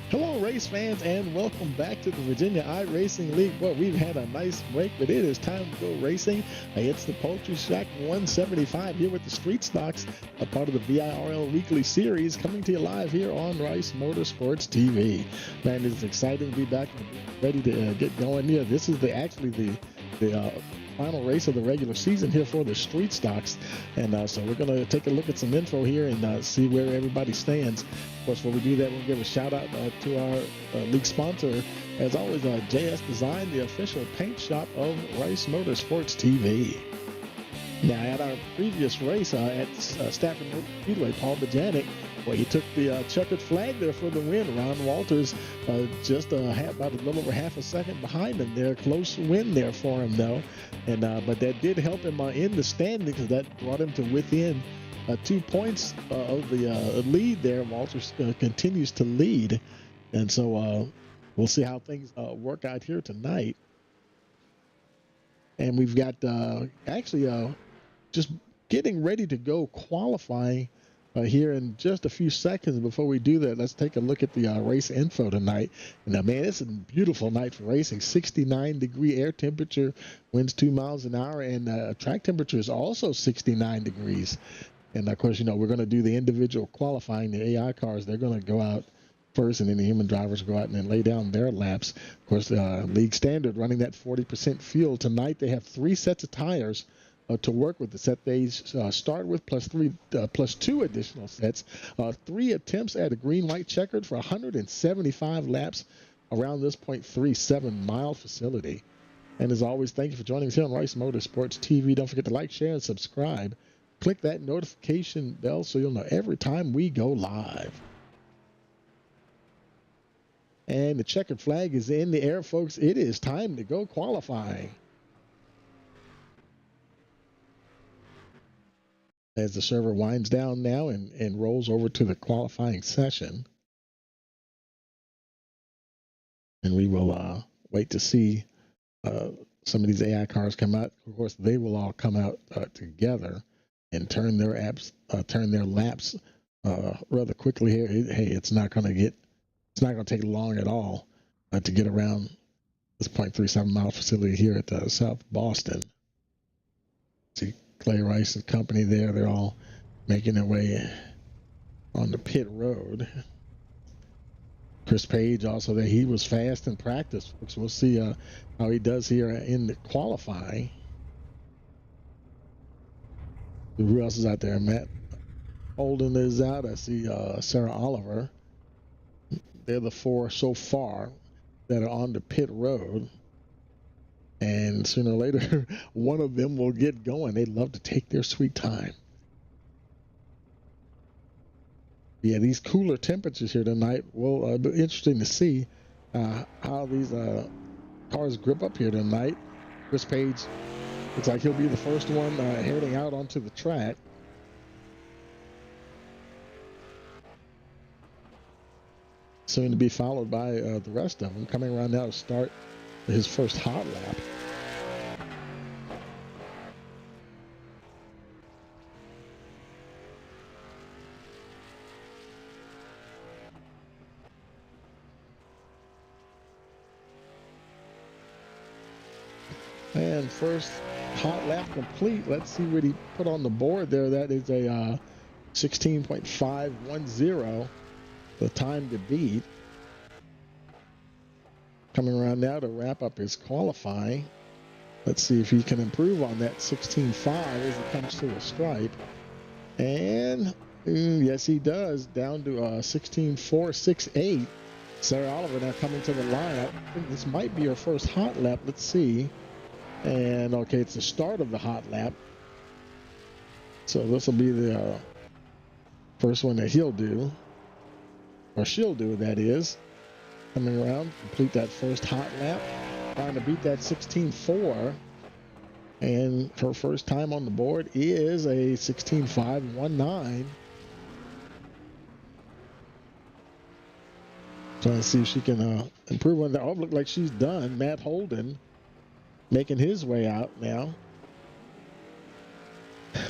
Hello, race fans, and welcome back to the Virginia iRacing League. Well, we've had a nice break, but it is time to go racing. It's the Poultry Shack 175 here with the Street Stocks, a part of the ViRL Weekly Series, coming to you live here on Rice Motorsports TV. Man, it's exciting to be back and ready to get going here. This is actually the final race of the regular season here for the Street Stocks, and so we're going to take a look at some info here and see where everybody stands. Of course, when we do that, we'll give a shout out to our league sponsor, as always, JS Design, the official paint shop of Rice Motorsports TV. Now, at our previous race at Stafford Speedway, Paul Bajanic, well, he took the checkered flag there for the win. Ron Walters just about a little over half a second behind him there. Close win there for him, though. And but that did help him in the standings, because that brought him to within 2 points of the lead there. Walters continues to lead. And so we'll see how things work out here tonight. And we've got actually just getting ready to go qualifying here in just a few seconds. Before we do that, let's take a look at the race info tonight. And man, it's a beautiful night for racing. 69-degree air temperature, winds 2 miles an hour, and track temperature is also 69 degrees. And of course, we're going to do the individual qualifying. The AI cars, they're going to go out first, and then the human drivers go out and then lay down their laps. Of course, league standard running that 40% fuel. Tonight they have 3 sets of tires to work with. The set they start with, plus 2 additional sets. 3 attempts at a green-white checkered for 175 laps around this 0.37 mile facility. And as always, thank you for joining us here on Rice Motorsports TV. Don't forget to like, share, and subscribe. Click that notification bell so you'll know every time we go live. And the checkered flag is in the air, folks. It is time to go qualifying. As the server winds down now and rolls over to the qualifying session. And we will wait to see some of these AI cars come out. Of course, they will all come out together and turn their laps rather quickly here. Hey, it's not going to take long at all to get around this 0.37 mile facility here at South Boston. See Clay Rice and company there. They're all making their way on the pit road. Chris Page also there. He was fast in practice, folks. We'll see how he does here in the qualifying. Who else is out there? Matt Holden is out. I see Sarah Oliver. They're the 4 so far that are on the pit road. And sooner or later, one of them will get going. They love to take their sweet time. Yeah, these cooler temperatures here tonight will be interesting to see how these cars grip up here tonight. Chris Page looks like he'll be the first one heading out onto the track. Soon to be followed by the rest of them, coming around now to start his first hot lap. And first hot lap complete. Let's see what he put on the board there. That is a 16.510, the time to beat. Coming around now to wrap up his qualifying. Let's see if he can improve on that 16.5 as it comes to a stripe. And yes, he does, down to 16.468. Sarah Oliver now coming to the line. I think this might be her first hot lap. Let's see. And okay, it's the start of the hot lap. So this will be the first one that he'll do, or she'll do, that is. Coming around, complete that first hot lap, trying to beat that 16.4. And her first time on the board is a 16.519. Trying to see if she can improve on that. Oh, look like she's done. Matt Holden making his way out now.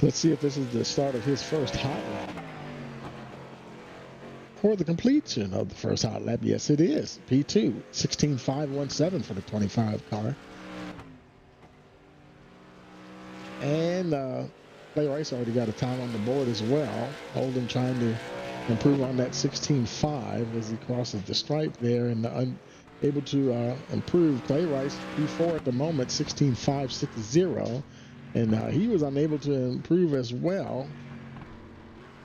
Let's see if this is the start of his first hot lap. for the completion of the first hot lap. Yes, it is. P2, 16.517 for the 25 car. And Clay Rice already got a time on the board as well. Holden trying to improve on that 16.5 as he crosses the stripe there, and able to improve. Clay Rice P4 at the moment, 16.560, and he was unable to improve as well.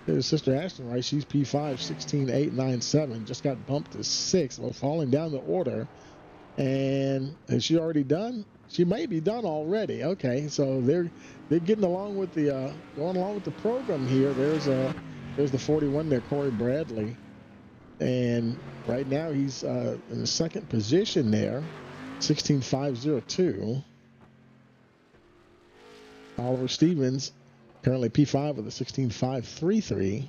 His sister Ashton Rice, she's P5, 16.897, just got bumped to 6th, well, falling down the order. And is she already done? She may be done already. Okay, so they're getting along with the going along with the program here. There's the 41 there, Corey Bradley, and right now he's in the second position there, 16.502. Oliver Stevens currently P5 with a 16.533,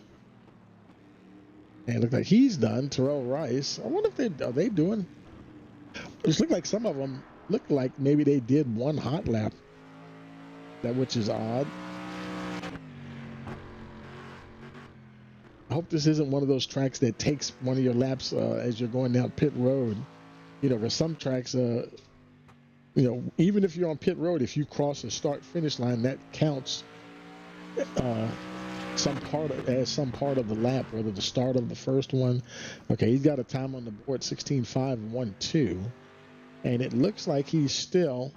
and looks like he's done. Terrell Rice. I wonder if are they doing? It looks like some of them look like maybe they did one hot lap, which is odd. I hope this isn't one of those tracks that takes one of your laps as you're going down pit road. You know, because some tracks, you know, even if you're on pit road, if you cross the start-finish line, that counts some part of the lap, whether the start of the first one. Okay, he's got a time on the board, 16.512. And it looks like he's still,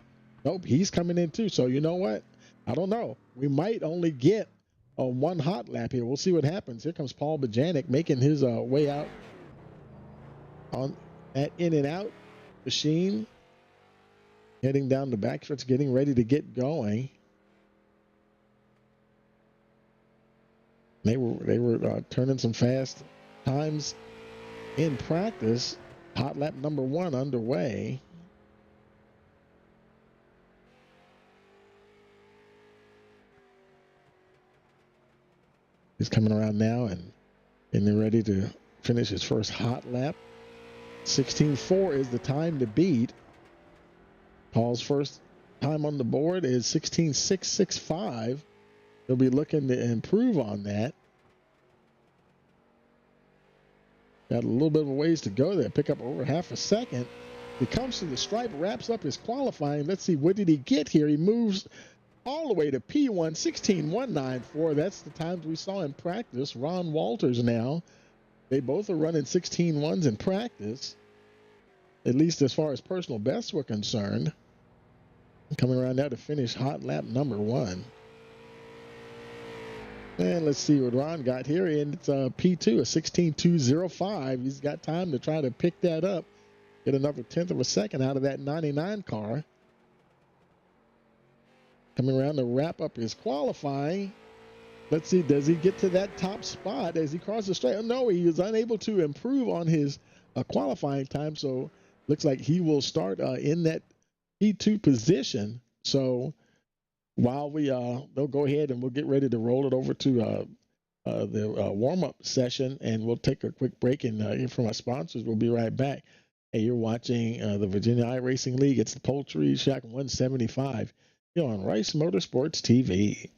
nope, he's coming in too. So you know what? I don't know. We might only get a one hot lap here. We'll see what happens. Here comes Paul Bajanic making his way out on that in and out machine. Heading down the backstretch, getting ready to get going. They were turning some fast times in practice. Hot lap number 1 underway. He's coming around now and they're ready to finish his first hot lap. 16.4 is the time to beat. Paul's first time on the board is 16.665. He'll be looking to improve on that. Got a little bit of a ways to go there. Pick up over half a second. He comes to the stripe, wraps up his qualifying. Let's see, what did he get here? He moves all the way to P1, 16.194. That's the times we saw in practice. Ron Walters now. They both are running 16.1s in practice, at least as far as personal bests were concerned. Coming around now to finish hot lap number 1. And let's see what Ron got here. And it's P2, a 16.205. He's got time to try to pick that up, get another 1/10 of a second out of that 99 car. Coming around to wrap up his qualifying. Let's see, does he get to that top spot as he crosses the straight? Oh, no, he was unable to improve on his qualifying time. So looks like he will start in that P2 position. So while they'll go ahead and we'll get ready to roll it over to the warm-up session, and we'll take a quick break and hear from our sponsors. We'll be right back. Hey, you're watching the Virginia iRacing League. It's the Poultry Shack 175 here on Rice Motorsports TV.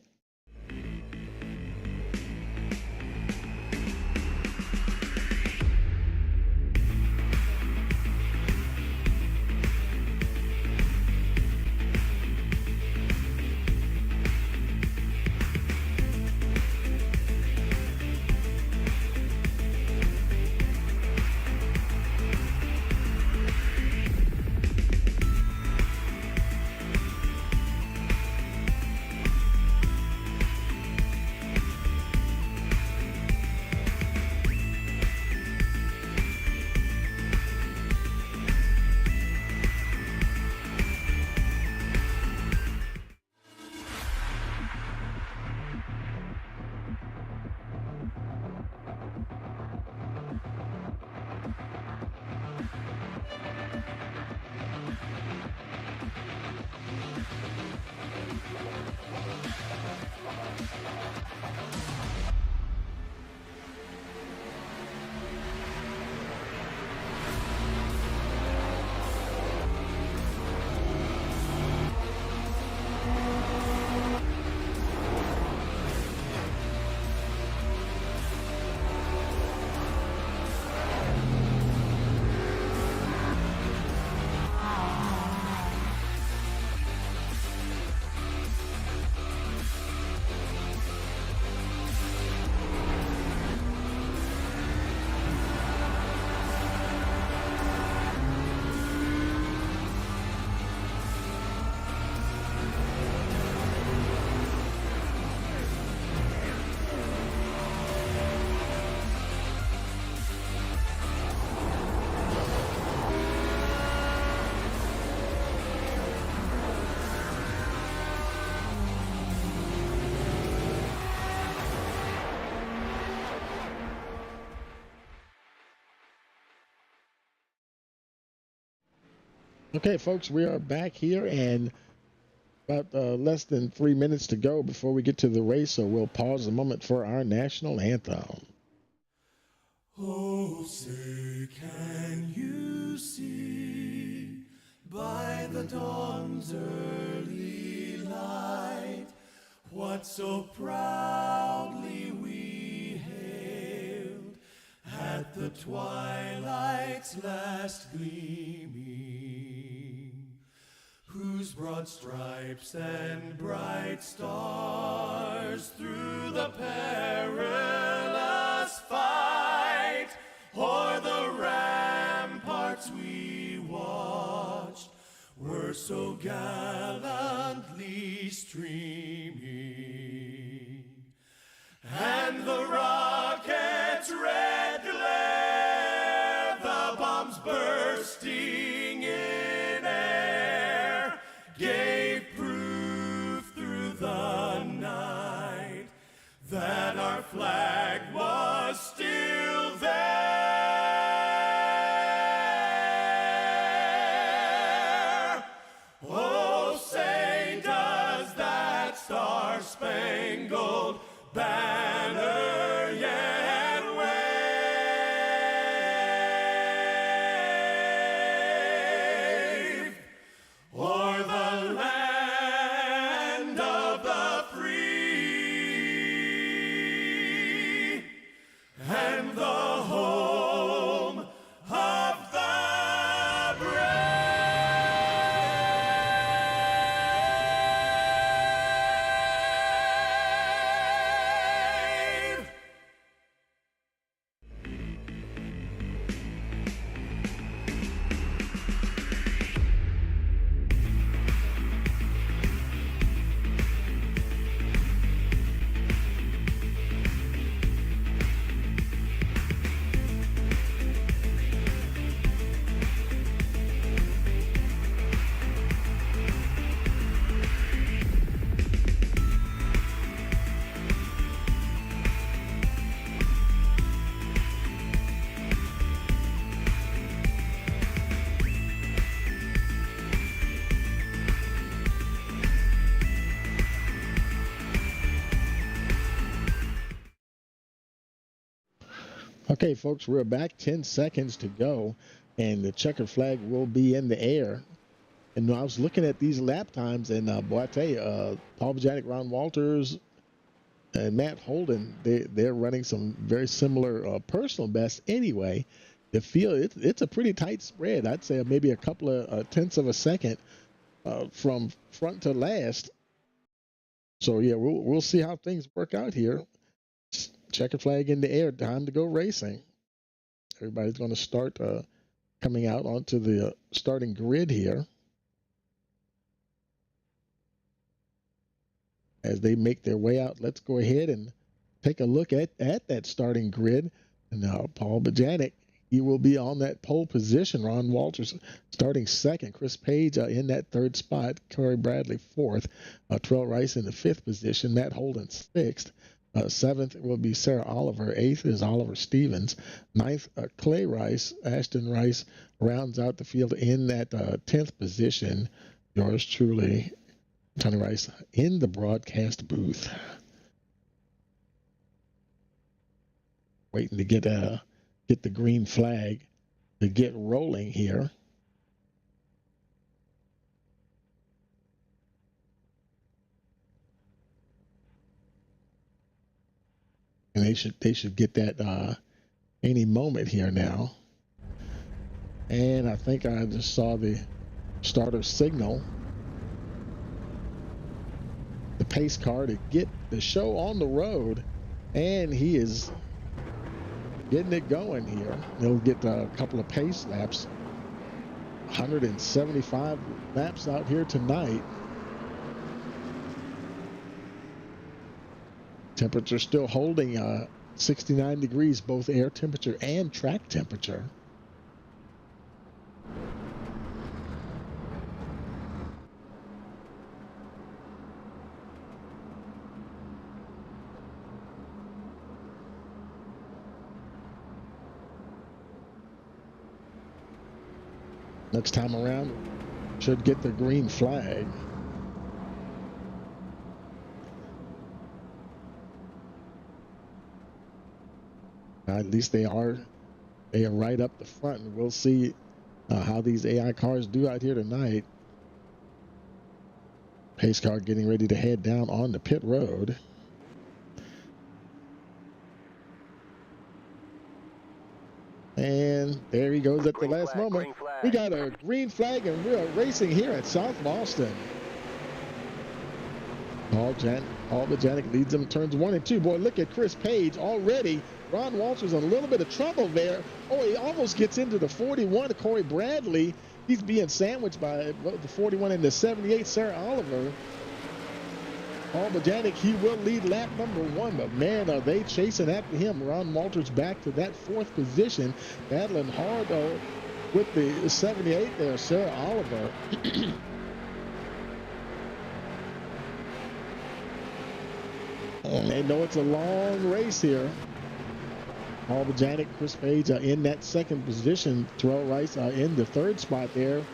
Okay, folks, we are back here and about less than 3 minutes to go before we get to the race, so we'll pause a moment for our national anthem. Oh, say, can you see by the dawn's early light what so proudly we hailed at the twilight's last gleaming, whose broad stripes and bright stars through the perilous fight o'er the ramparts we watched were so gallantly streaming, and the rocket's red glare, the bombs bursting in air, gave proof through the night that our flag was still there. Oh, say, does that star-spangled banner yet wave o'er the land of the free and the home of the brave? Okay, folks, we're back. 10 seconds to go, and the checkered flag will be in the air. And I was looking at these lap times, and boy, I tell you, Paul Bajanic, Ron Walters, and Matt Holden, they're running some very similar personal bests anyway. The field, it's a pretty tight spread. I'd say maybe a couple of tenths of a second from front to last. So yeah, we'll see how things work out here. Checkered flag in the air, time to go racing. Everybody's going to start coming out onto the starting grid here as they make their way out. Let's go ahead and take a look at that starting grid. And now Paul Bajanic, he will be on that pole position. Ron Walters starting second. Chris Page in that third spot. Corey Bradley fourth. Terrell Rice in the fifth position. Matt Holden sixth. Seventh will be Sarah Oliver. Eighth is Oliver Stevens. Ninth, Clay Rice. Ashton Rice rounds out the field in that 10th position. Yours truly, Tony Rice, in the broadcast booth. Waiting to get the green flag to get rolling here. And they should get that any moment here now. And I think I just saw the starter signal, the pace car to get the show on the road, and he is getting it going here. He'll get a couple of pace laps. 175 laps out here tonight. Temperature still holding 69 degrees, both air temperature and track temperature. Next time around, should get the green flag. At least they are right up the front, and we'll see how these AI cars do out here tonight. Pace car getting ready to head down on the pit road. And there he goes at the last moment. We got a green flag, and we're racing here at South Boston. Paul Bajanic leads them turns 1 and 2. Boy, look at Chris Page already. Ron Walters in a little bit of trouble there. Oh, he almost gets into the 41. Corey Bradley, he's being sandwiched by the 41 and the 78, Sarah Oliver. Paul Bajanic, he will lead lap number 1, but man, are they chasing after him. Ron Walters back to that 4th position, battling hard though with the 78 there, Sarah Oliver. They know it's a long race here. Paul Bajanic, Chris Page in that 2nd position. Terrell Rice in the 3rd spot there.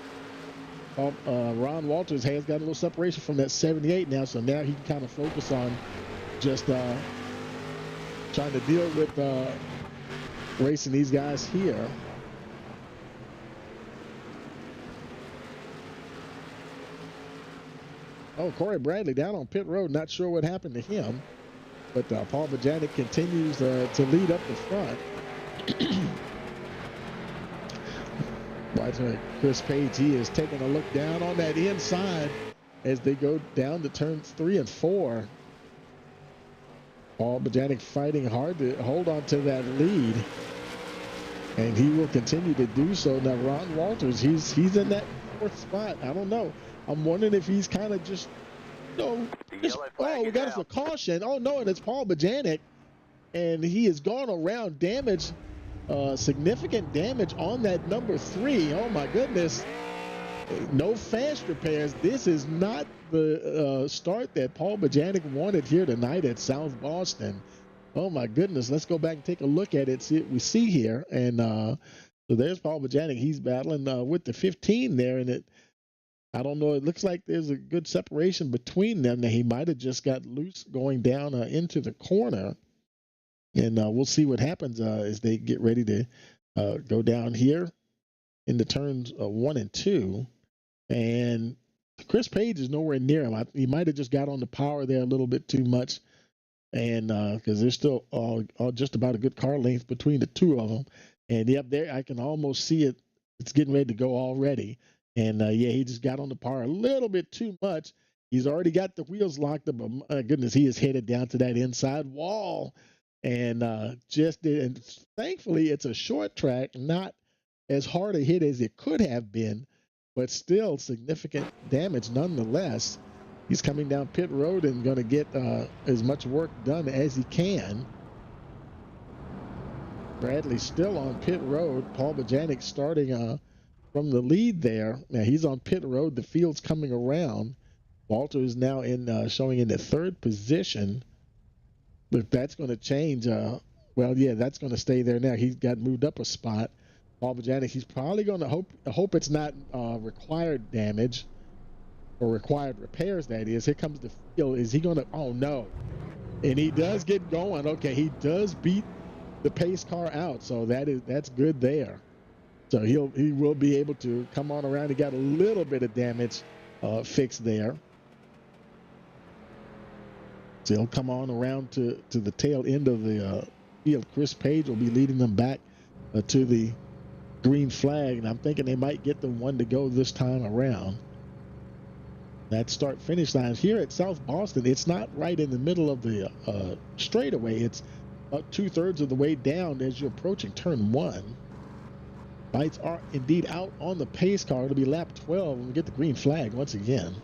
Ron Walters has got a little separation from that 78 now, so now he can kind of focus on just trying to deal with racing these guys here. Oh, Corey Bradley down on pit road. Not sure what happened to him. But Paul Bajanic continues to lead up the front. Watch Chris Page. He is taking a look down on that inside as they go down to turns 3 and 4. Paul Bajanic fighting hard to hold on to that lead. And he will continue to do so. Now, Ron Walters, he's in that 4th spot. I don't know. I'm wondering if he's kind of just, oh, we got us a caution. Oh, no, and it's Paul Bajanic. And he has gone around damage, significant damage on that number 3. Oh, my goodness. No fast repairs. This is not the start that Paul Bajanic wanted here tonight at South Boston. Oh, my goodness. Let's go back and take a look at it, see what we see here. And so there's Paul Bajanic. He's battling with the 15 there, and I don't know. It looks like there's a good separation between them. Now, he might have just got loose going down into the corner. And we'll see what happens as they get ready to go down here into turns 1 and 2. And Chris Page is nowhere near him. He might have just got on the power there a little bit too much. And because there's still just about a good car length between the two of them. And yep, there I can almost see it. It's getting ready to go already. And yeah, he just got on the power a little bit too much. He's already got the wheels locked up. But my goodness, he is headed down to that inside wall. And and thankfully, it's a short track, not as hard a hit as it could have been, but still significant damage nonetheless. He's coming down pit road and going to get as much work done as he can. Bradley still on pit road. Paul Bajanic starting from the lead there. Now he's on pit road. The field's coming around. Walter is now showing in the 3rd position. But that's going to change. Well, yeah, that's going to stay there now. He's got moved up a spot. Paul Bajanic, he's probably going to hope it's not required damage or required repairs, that is. Here comes the field. Is he going to? Oh, no. And he does get going. Okay, he does beat the pace car out, so that's good there. So he will be able to come on around. He got a little bit of damage fixed there. So he'll come on around to the tail end of the field. Chris Page will be leading them back to the green flag, and I'm thinking they might get the one to go this time around. That start-finish line here at South Boston, it's not right in the middle of the straightaway. It's about 2/3 of the way down as you're approaching turn 1. Lights are indeed out on the pace car. It'll be lap 12 when we get the green flag once again.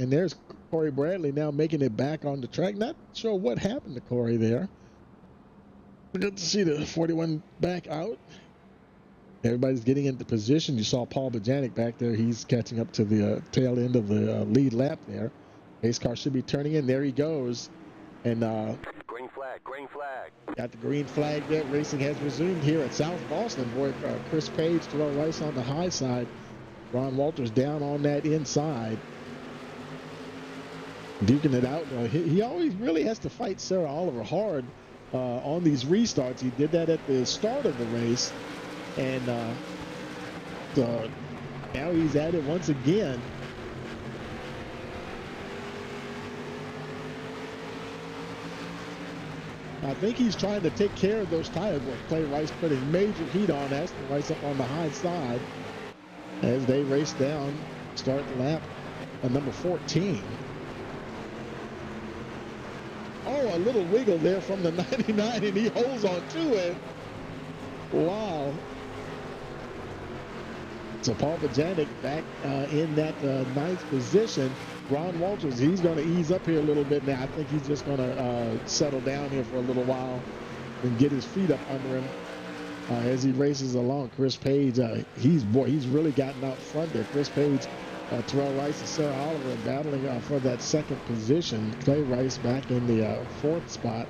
And there's Corey Bradley now making it back on the track. Not sure what happened to Corey there. We got to see the 41 back out. Everybody's getting into position. You saw Paul Bajanic back there. He's catching up to the tail end of the lead lap there. Pace car should be turning in. There he goes. And green flag. Got the green flag there. Racing has resumed here at South Boston. Boy, Chris Page, Terrell Rice on the high side. Ron Walters down on that inside, duking it out. He always really has to fight Sarah Oliver hard on these restarts. He did that at the start of the race, and now he's at it once again. I think he's trying to take care of those tires. Boy, Clay Rice putting major heat on Aston Rice up on the high side as they race down, start lap number 14. Oh, a little wiggle there from the 99, and he holds on to it. Wow. So Paul Bajanic back in that ninth position. Ron Walters, he's going to ease up here a little bit now. I think he's just going to settle down here for a little while and get his feet up under him as he races along. Chris Page, he's really gotten out front there. Chris Page, Terrell Rice, and Sarah Oliver battling for that second position. Clay Rice back in the fourth spot,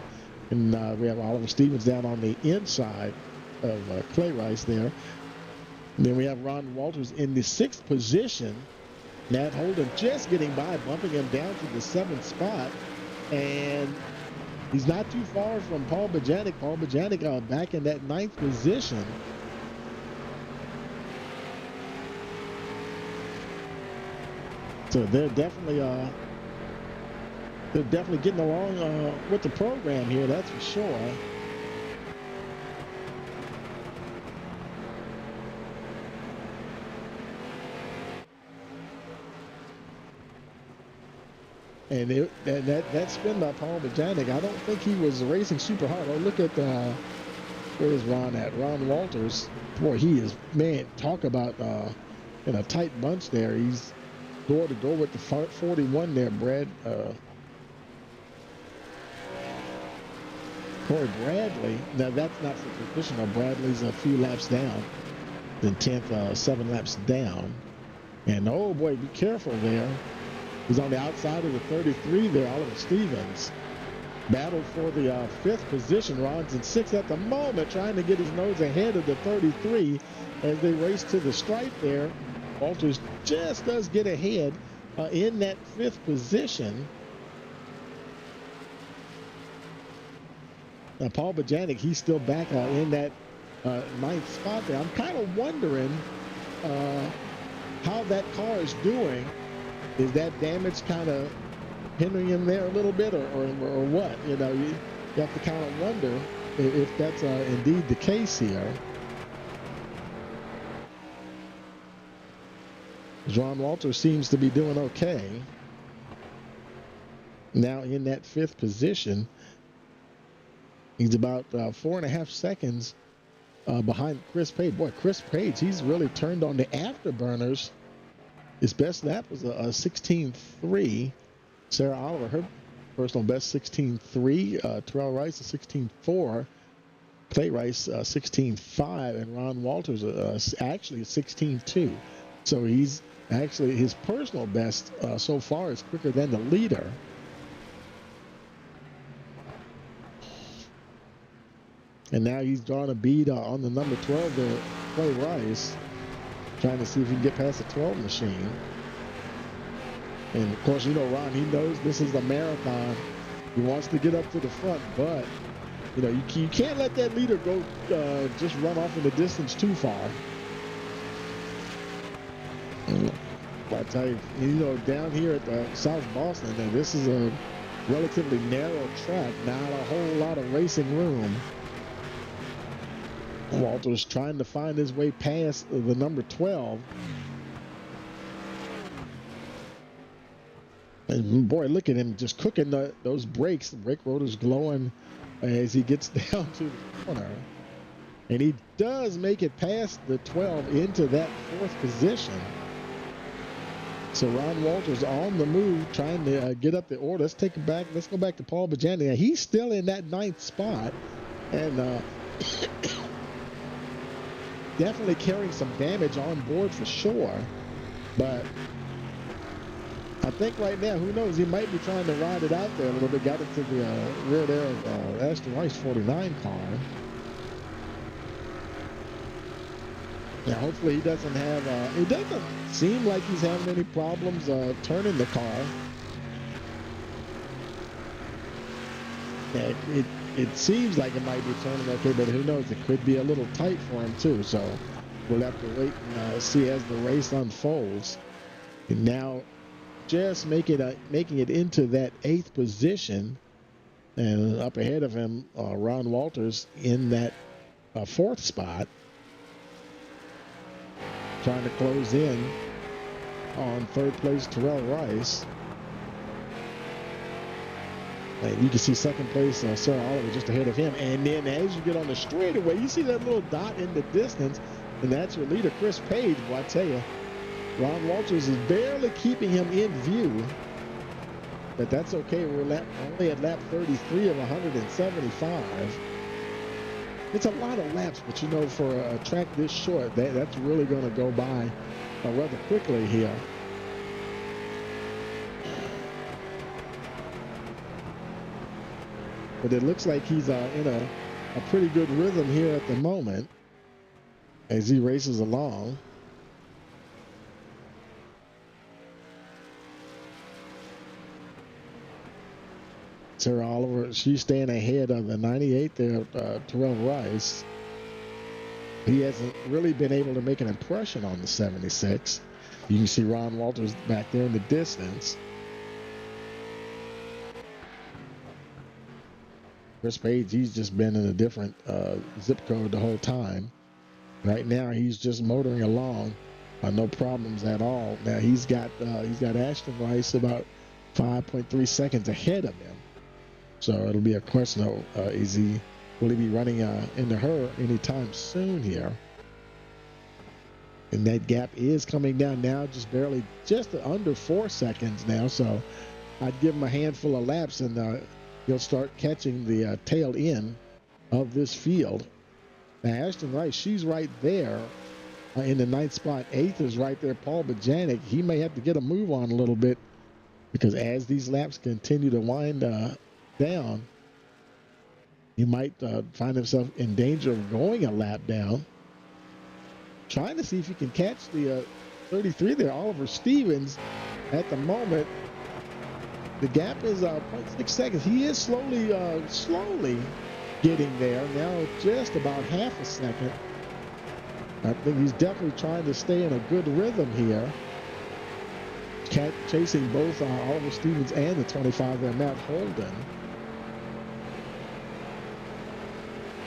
and we have Oliver Stevens down on the inside of Clay Rice there. And then we have Ron Walters in the sixth position. Nat Holden just getting by, bumping him down to the seventh spot. And he's not too far from Paul Bajanic. Paul Bajanic back in that ninth position. So they're definitely getting along with the program here, that's for sure. And that spin by Paul Bajanic, I don't think he was racing super hard. Oh, look at where is Ron at? Ron Walters. Boy, he is, man, talk about in a tight bunch there. He's door to door with the 41 there, Brad. Corey Bradley. Now, that's not for positional. Bradley's a few laps down. Then 10th, 7 laps down. And, oh, boy, be careful there. He's on the outside of the 33 there, Oliver Stevens. Battled for the fifth position. Ron's in sixth at the moment, trying to get his nose ahead of the 33 as they race to the stripe there. Walters just does get ahead in that fifth position. Now, Paul Bajanic, he's still back in that ninth spot there. I'm kind of wondering how that car is doing. Is that damage kind of hindering him there a little bit, or what? You know, you have to kind of wonder if that's indeed the case here. Ron Walters seems to be doing okay. Now in that fifth position, he's about 4.5 seconds behind Chris Page. Boy, Chris Page, he's really turned on the afterburners. His best lap was a 16.3. Sarah Oliver, her personal best 16.3. Terrell Rice a 16.4. Clay Rice 16.5, and Ron Walters actually a 16.2. So he's actually, his personal best so far is quicker than the leader. And now he's drawing a bead on the number 12 there, Clay Rice. Trying to see if he can get past the 12 machine. And of course, you know, Ron, he knows this is a marathon. He wants to get up to the front, but you know, you can't let that leader go just run off in the distance too far. I tell you, you know, down here at South Boston, this is a relatively narrow track, not a whole lot of racing room. Walters trying to find his way past the number 12. And boy, look at him just cooking those brakes. The brake rotor's glowing as he gets down to the corner. And he does make it past the 12 into that fourth position. So Ron Walters on the move, trying to get up the order. Let's take it back. Let's go back to Paul Bajanic. He's still in that ninth spot. And definitely carrying some damage on board for sure, but I think right now, who knows, he might be trying to ride it out there a little bit. Got it to the rear there of Aston Rice 49 car. Now, hopefully he doesn't have, it doesn't seem like he's having any problems turning the car. Yeah, it seems like it might be turning okay, but who knows? It could be a little tight for him too. So we'll have to wait and see as the race unfolds. And now just making it into that 8th position, and up ahead of him, Ron Walters in that 4th spot, trying to close in on 3rd place Terrell Rice. And you can see 2nd place Sarah Oliver just ahead of him. And then as you get on the straightaway, you see that little dot in the distance, and that's your leader, Chris Page. Well, I tell you, Ron Walters is barely keeping him in view, but that's okay. We're only at lap 33 of 175. It's a lot of laps, but you know, for a track this short, that's really going to go by rather quickly here. But it looks like he's in a pretty good rhythm here at the moment as he races along. Sarah Oliver, she's staying ahead of the 98 there, Terrell Rice. He hasn't really been able to make an impression on the 76. You can see Ron Walters back there in the distance. Chris Page, he's just been in a different zip code the whole time. Right now, he's just motoring along, no problems at all. Now he's got Ashton Rice about 5.3 seconds ahead of him. So it'll be a question of will he be running into her anytime soon here? And that gap is coming down now, just under 4 seconds now. So I'd give him a handful of laps and he'll start catching the tail end of this field. Now Ashton Rice, she's right there in the 9th spot. 8th is right there, Paul Bajanic. He may have to get a move on a little bit, because as these laps continue to wind down, he might find himself in danger of going a lap down. Trying to see if he can catch the 33 there, Oliver Stevens. At the moment, the gap is 0.6 seconds. He is slowly getting there. Now just about half a second. I think he's definitely trying to stay in a good rhythm here. Chasing both Oliver Stevens and the 25 there, Matt Holden.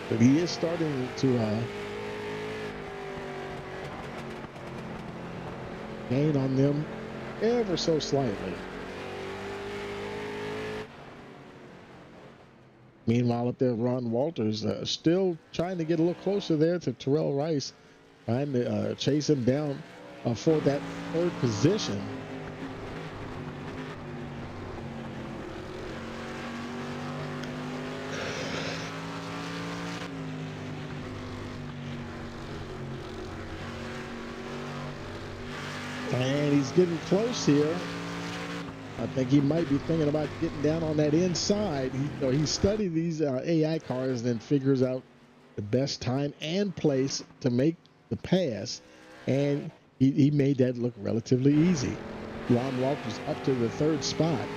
But he is starting to gain on them ever so slightly. Meanwhile, up there, Ron Walters still trying to get a little closer there to Terrell Rice, trying to chase him down for that 3rd position. And he's getting close here. I think he might be thinking about getting down on that inside. He studied these AI cars and then figures out the best time and place to make the pass. And he made that look relatively easy. Ron Walters up to the 3rd spot.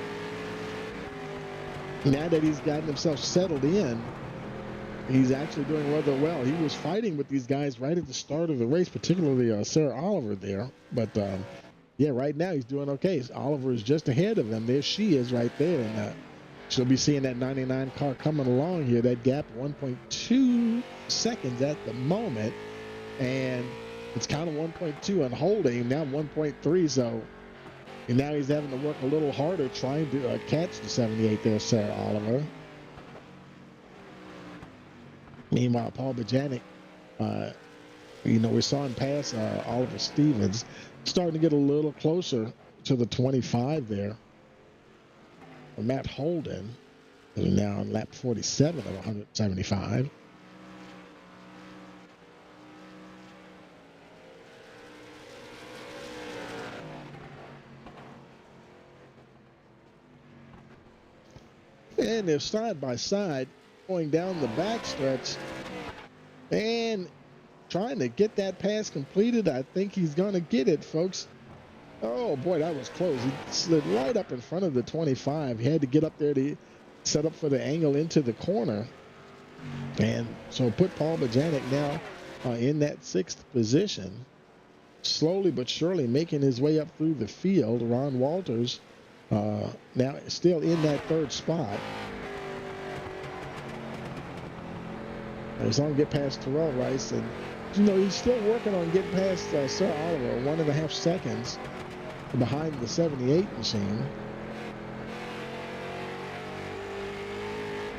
Now that he's gotten himself settled in, he's actually doing rather well. He was fighting with these guys right at the start of the race, particularly Sarah Oliver there. But yeah, right now he's doing okay. Oliver is just ahead of him. There she is right there. And she'll be seeing that 99 car coming along here. That gap, 1.2 seconds at the moment. And it's kind of 1.2 on holding, now 1.3. So and now he's having to work a little harder trying to catch the 78 there, Sarah Oliver. Meanwhile, Paul Bajanic, we saw him pass Oliver Stevens, starting to get a little closer to the 25 there. Matt Holden is now on lap 47 of 175. And they're side by side going down the backstretch. And trying to get that pass completed. I think he's going to get it, folks. Oh, boy, that was close. He slid right up in front of the 25. He had to get up there to set up for the angle into the corner. And so put Paul Bajanic now in that 6th position. Slowly but surely making his way up through the field. Ron Walters now still in that 3rd spot. He's on to get past Terrell Rice, and he's still working on getting past Sir Oliver, 1.5 seconds behind the 78 machine.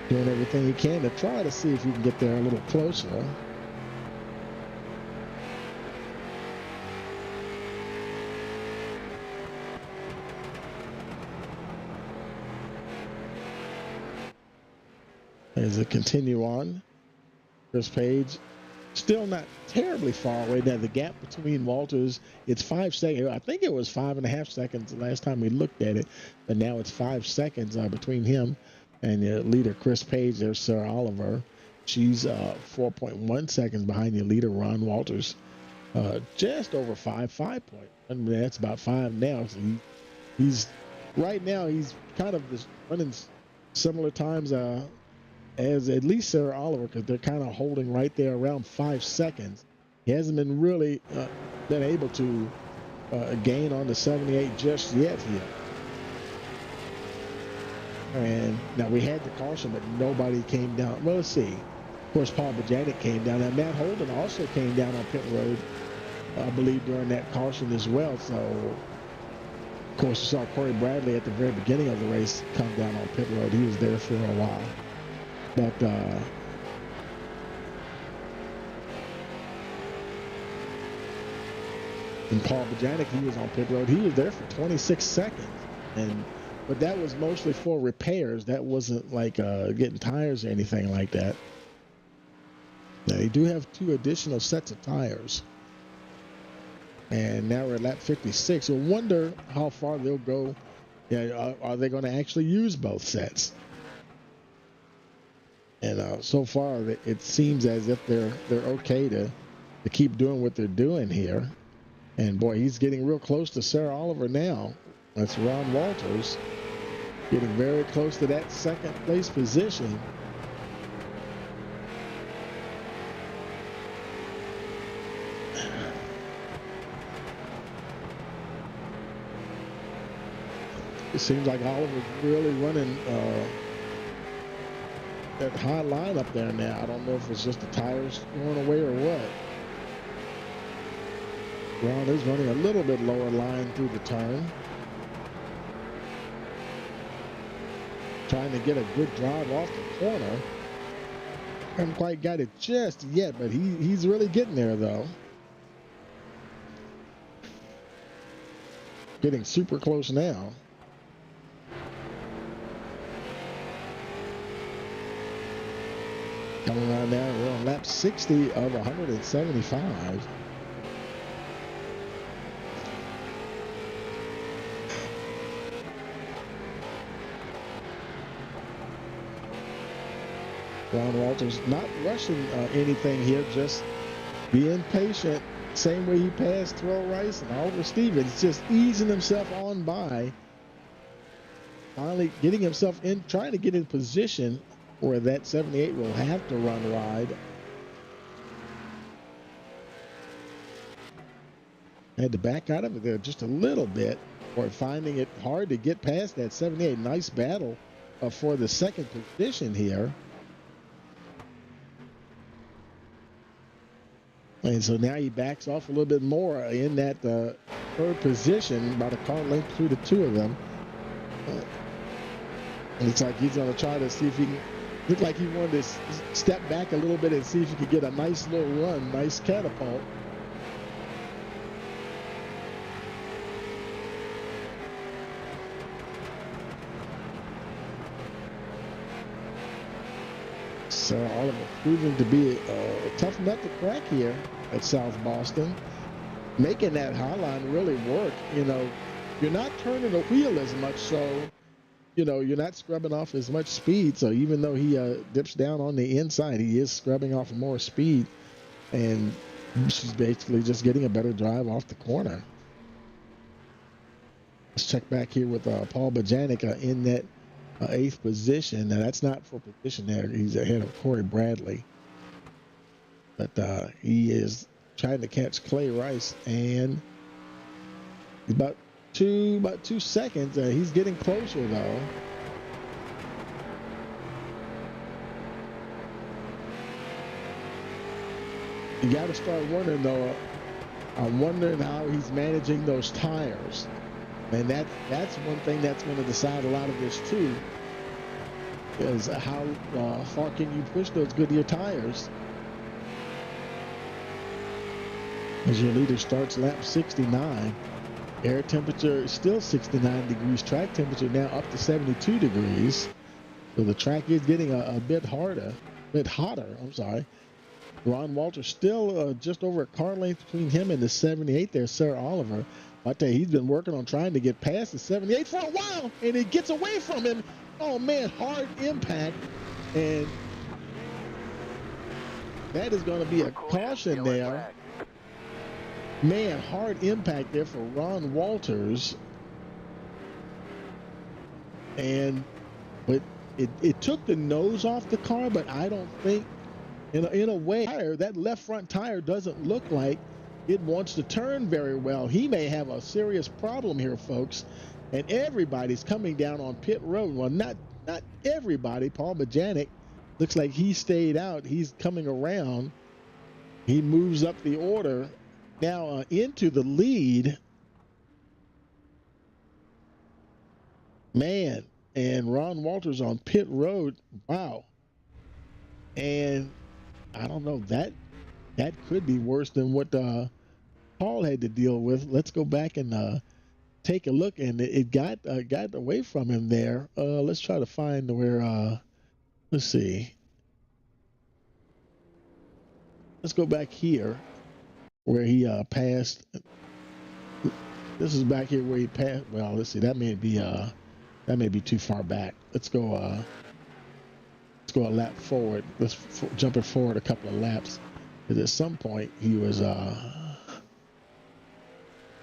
Doing everything he can to try to see if he can get there a little closer. As it continue on, Chris Page still not terribly far away. Now the gap between Walters, it's 5 seconds. I think it was 5.5 seconds the last time we looked at it, but now it's 5 seconds between him and the leader Chris Page. There's Sir Oliver. She's 4.1 seconds behind the leader Ron Walters. Just over 5.1. That's about 5 now. So he's right now. He's kind of just running similar times as at least Sir Oliver, because they're kind of holding right there around 5 seconds. He hasn't been really been able to gain on the 78 just yet here. And now we had the caution, but nobody came down. Well, let's see. Of course, Paul Bajanic came down. And Matt Holden also came down on pit road, I believe, during that caution as well. So, of course, you saw Corey Bradley at the very beginning of the race come down on pit road. He was there for a while. But and Paul Bajanic, he was on pit road. He was there for 26 seconds, but that was mostly for repairs. That wasn't like getting tires or anything like that. Now they do have 2 additional sets of tires, and now we're at lap 56. You'll wonder how far they'll go. Yeah, are they going to actually use both sets? And so far, it seems as if they're okay to keep doing what they're doing here. And boy, he's getting real close to Sarah Oliver now. That's Ron Walters getting very close to that 2nd place position. It seems like Oliver's really running that high line up there now. I don't know if it's just the tires going away or what. Ron is running a little bit lower line through the turn. Trying to get a good drive off the corner. Haven't quite got it just yet, but he's really getting there though. Getting super close now. Coming around now, we're on lap 60 of 175. Ron Walters not rushing anything here, just being patient. Same way he passed Terrell Rice and Oliver Stevens, just easing himself on by. Finally getting himself in, trying to get in position where that 78 will have to run wide. Had to back out of it there just a little bit, or finding it hard to get past that 78. Nice battle for the 2nd position here. And so now he backs off a little bit more in that 3rd position, about a car length through the 2 of them. Looks like he's going to try to see if he can. Looked like he wanted to step back a little bit and see if he could get a nice little run, nice catapult. So Oliver proving to be a tough nut to crack here at South Boston. Making that high line really work. You're not turning the wheel as much, so you're not scrubbing off as much speed. So even though he dips down on the inside, he is scrubbing off more speed. And She's basically just getting a better drive off the corner. Let's check back here with Paul Bojanic in that 8th position. Now that's not for position there. He's ahead of Corey Bradley. But he is trying to catch Clay Rice, and he's about two seconds. He's getting closer though. You got to start wondering though. I'm wondering how he's managing those tires, and that's one thing that's going to decide a lot of this too. Is how far can you push those Goodyear tires? As your leader starts lap 69, air temperature is still 69 degrees. Track temperature now up to 72 degrees. So the track is getting a bit hotter. I'm sorry. Ron Walters still just over a car length between him and the 78 there, Sarah Oliver. I tell you, he's been working on trying to get past the 78 for a while, and it gets away from him. Oh man, hard impact, and that is going to be a caution there. Man, hard impact there for Ron Walters. But it took the nose off the car, but I don't think, in a way, that left front tire doesn't look like it wants to turn very well. He may have a serious problem here, folks. And everybody's coming down on pit road. Well, not everybody. Paul Bojanic looks like he stayed out. He's coming around. He moves up the order now into the lead. Man, and Ron Walters on pit road. Wow. And I don't know, that could be worse than what Paul had to deal with. Let's go back and take a look, and it got away from him there. Let's try to find where. Let's see. Let's go back here where he passed. This is back here where he passed. Well, let's see. That may be too far back. Let's go a lap forward. Let's jump it forward a couple of laps. Because at some point he was.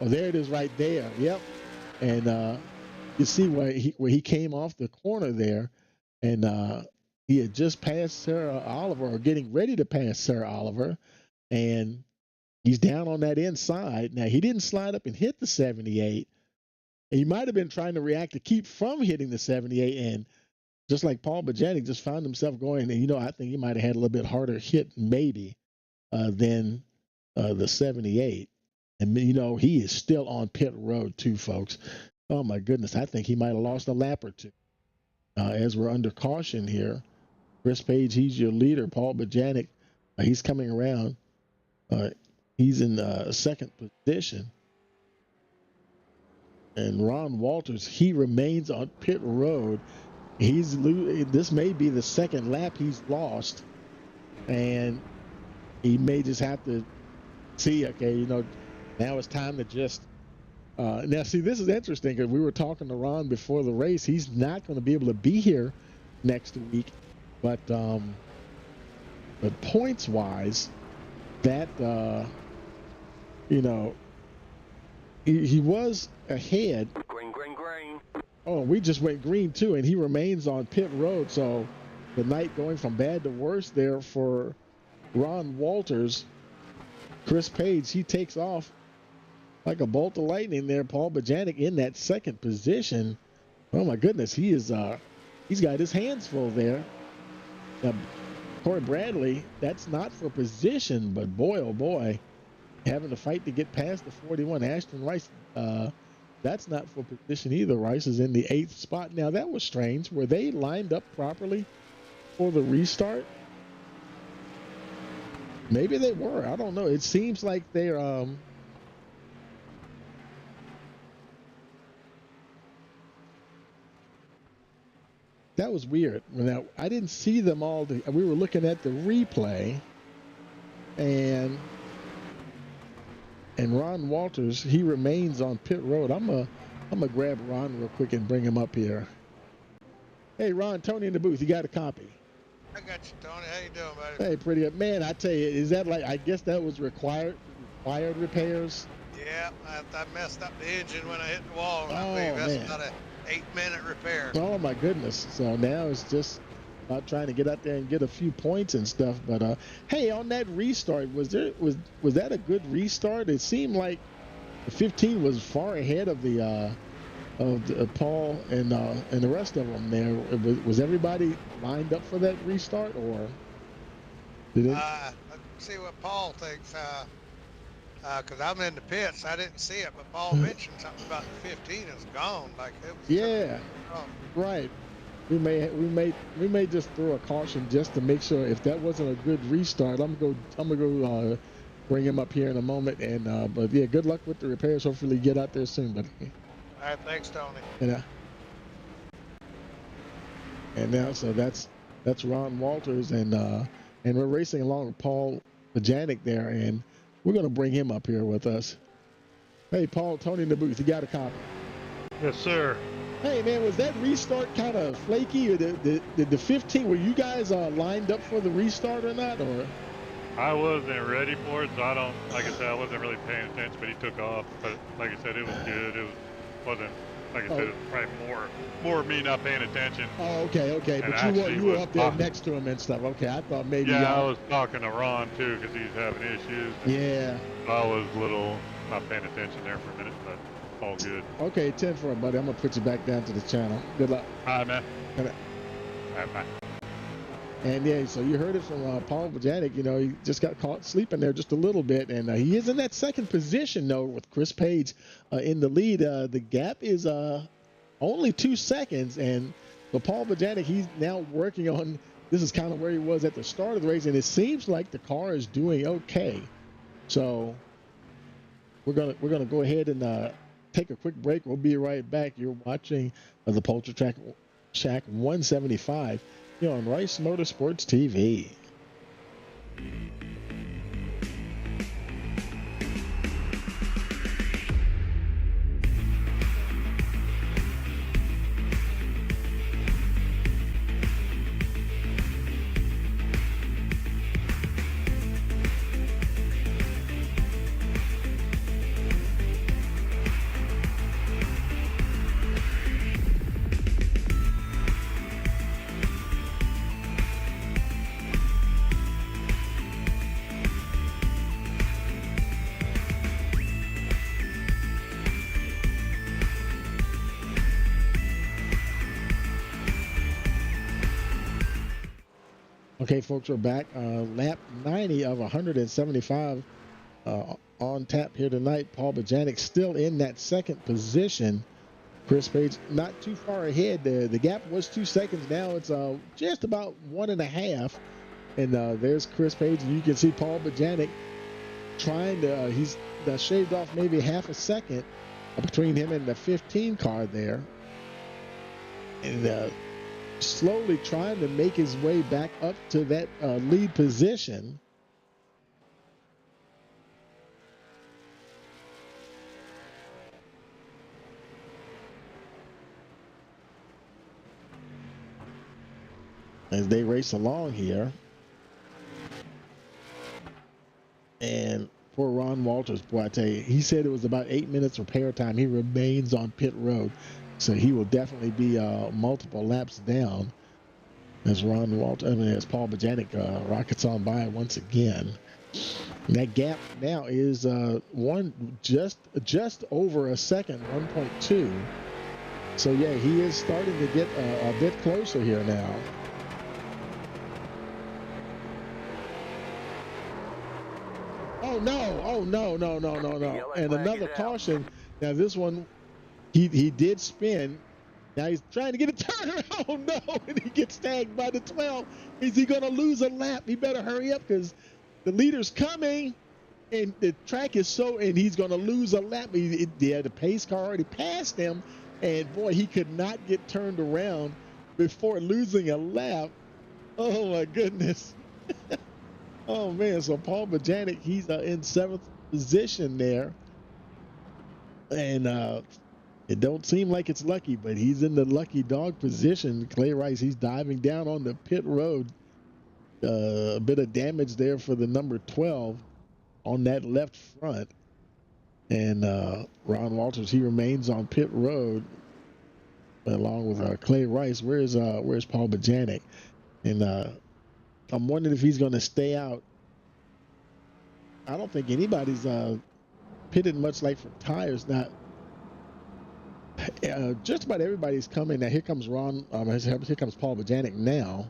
Oh, there it is right there. Yep. And you see where he came off the corner there, and he had just passed Sarah Oliver, or getting ready to pass Sarah Oliver, and he's down on that inside. Now, he didn't slide up and hit the 78. And he might have been trying to react to keep from hitting the 78, and just like Paul Bojanic just found himself going, and I think he might have had a little bit harder hit maybe than the 78. And, he is still on pit road too, folks. Oh, my goodness. I think he might have lost a lap or two. As we're under caution here, Chris Page, he's your leader. Paul Bojanic, he's coming around. He's in second position. And Ron Walters, he remains on pit road. This may be the second lap he's lost. And he may just have to see, okay, now it's time to just now see, this is interesting because we were talking to Ron before the race. He's not going to be able to be here next week, but points wise, that he was ahead. Green. Oh, we just went green too, and he remains on pit road. So the night going from bad to worse there for Ron Walters. Chris Page, he takes off like a bolt of lightning there. Paul Bojanic in that second position. Oh my goodness, he's got his hands full there. Now, Corey Bradley, that's not for position, but boy, oh boy, having to fight to get past the 41. Ashton Rice, that's not for position either. Rice is in the 8th spot. Now that was strange. Were they lined up properly for the restart? Maybe they were. I don't know. It seems like they're that was weird. Now, I didn't see them all. We were looking at the replay, and Ron Walters, he remains on pit road. I'm gonna grab Ron real quick and bring him up here. Hey, Ron, Tony in the booth. You got a copy? I got you, Tony. How you doing, buddy? Hey, pretty good. Man, I tell you, is that like, I guess that was required repairs? Yeah, I messed up the engine when I hit the wall, and I believe Oh, that's man. about a 8-minute repair. Oh, my goodness. So now it's just about trying to get out there and get a few points and stuff. But, hey, on that restart, was that a good restart? It seemed like the 15 was far ahead of Paul and the rest of them there. Was everybody lined up for that restart, or did it? Let's see what Paul thinks. Because I'm in the pits, I didn't see it, but Paul mentioned something about the 15 is gone, like it was. Yeah, right. We may just throw a caution just to make sure if that wasn't a good restart. I'm gonna go bring him up here in a moment. And but yeah, good luck with the repairs. Hopefully, get out there soon, buddy. All right, thanks, Tony. And now, so that's Ron Walters, and we're racing along with Paul Bajanic there, and we're gonna bring him up here with us. Hey, Paul, Tony in the booth. You got a copy? Yes, sir. Hey, man, was that restart kind of flaky, or the 15? Were you guys lined up for the restart or not, or? I wasn't ready for it, so I don't. Like I said, I wasn't really paying attention, but he took off. But like I said, it was good. Wasn't. Like I said, it was probably more me not paying attention. Oh, okay. And But you were up there next to him and stuff. Okay, I thought maybe. Yeah, I was talking to Ron too because he's having issues. Yeah. I was a little not paying attention there for a minute, but all good. Okay, 10 for him, buddy. I'm gonna put you back down to the channel. Good luck. All right, man. All right. All right, bye. And yeah, so you heard it from Paul Bajanic. You know, he just got caught sleeping there just a little bit, and he is in that second position though, with Chris Page in the lead. The gap is only 2 seconds, and for Paul Bajanic, he's now working on. This is kind of where he was at the start of the race, and it seems like the car is doing okay. So we're gonna go ahead and take a quick break. We'll be right back. You're watching the Poultry Shack 175 here on Rice Motorsports TV. Okay, folks, we're back. Lap 90 of 175 on tap here tonight. Paul Bajanic still in that second position. Chris Page not too far ahead. The gap was 2 seconds. Now it's just about 1.5. And there's Chris Page. And you can see Paul Bajanic trying to, he's shaved off maybe half a second between him and the 15 car there. And slowly trying to make his way back up to that lead position. As they race along here. And poor Ron Walters, boy, I tell you, he said it was about 8 minutes repair time. He remains on pit road. So he will definitely be multiple laps down as as Paul Bajanic rockets on by once again. And that gap now is just over a second, 1.2. So yeah, he is starting to get a bit closer here now. Oh no. And another caution. Now this one, he did spin. Now he's trying to get a turn. Oh no, and he gets tagged by the 12. Is he gonna lose a lap? He better hurry up because the leader's coming and the track is and he's gonna lose a lap. The pace car already passed him, and boy, he could not get turned around before losing a lap. Oh my goodness. Oh man, so Paul Bajanic, he's in 7th position there. And it don't seem like it's lucky, but he's in the lucky dog position. Clay Rice, he's diving down on the pit road a bit of damage there for the number 12 on that left front. And Ron Walters, he remains on pit road along with Clay Rice. Where's Paul Bajanic? And I'm wondering if he's going to stay out. I don't think anybody's pitted much like for tires. Now, just about everybody's coming. Now, here comes here comes Paul Bajanic now,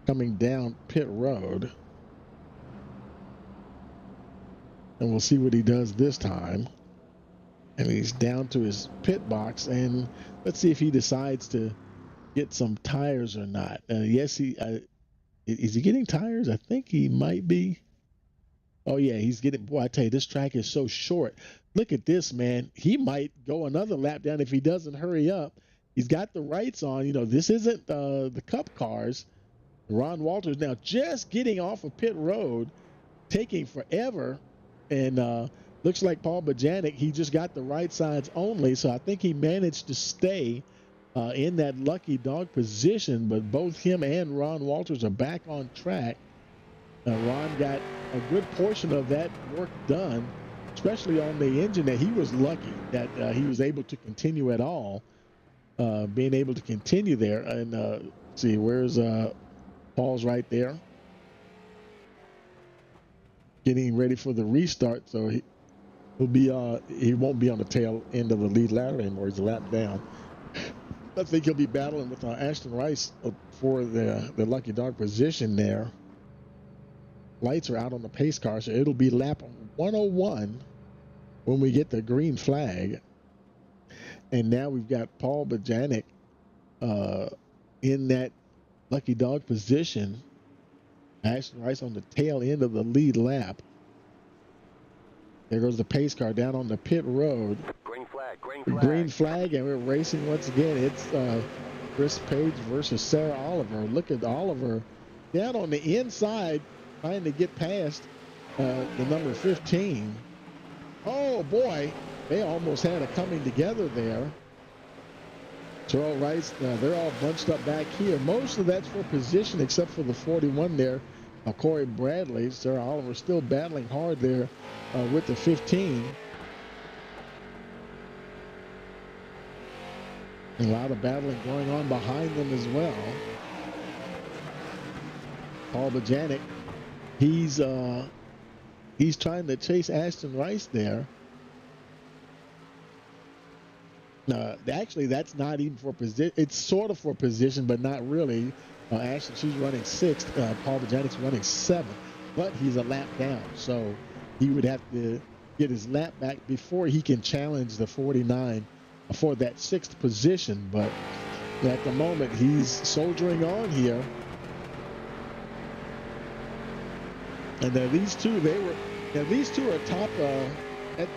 coming down pit road. And we'll see what he does this time. And he's down to his pit box, and let's see if he decides to get some tires or not. Yes, is he getting tires? I think he might be. Oh yeah, he's getting. Boy, I tell you, this track is so short. Look at this, man. He might go another lap down if he doesn't hurry up. He's got the rights on. You know, this isn't the Cup cars. Ron Walters now just getting off of pit road, taking forever, and looks like Paul Bajanic, he just got the right sides only, so I think he managed to stay in that lucky dog position, but both him and Ron Walters are back on track. Ron got a good portion of that work done, especially on the engine, that he was lucky that he was able to continue at all, being able to continue there. And see, where's Paul's right there, getting ready for the restart, so he won't be on the tail end of the lead ladder anymore. He's a lap down. I think he'll be battling with Ashton Rice for the lucky dog position there. Lights are out on the pace car, so it'll be lap 101 when we get the green flag. And now we've got Paul Bajanic in that lucky dog position. Ashton Rice on the tail end of the lead lap. There goes the pace car down on the pit road. Green flag, green flag. Green flag, and we're racing once again. It's Chris Page versus Sarah Oliver. Look at Oliver down on the inside, trying to get past the number 15. Oh boy, they almost had a coming together there. Terrell Rice, they're all bunched up back here. Most of that's for position, except for the 41 there. Corey Bradley. Sarah Oliver still battling hard there with the 15. A lot of battling going on behind them as well. Paul Bajanic, he's trying to chase Ashton Rice there. Actually, that's not even for position. It's sort of for position, but not really. Ashton, she's running 6th. Paul Bajanic's running 7th, but he's a lap down, so he would have to get his lap back before he can challenge the 49 for that 6th position. But at the moment, he's soldiering on here. And these two are top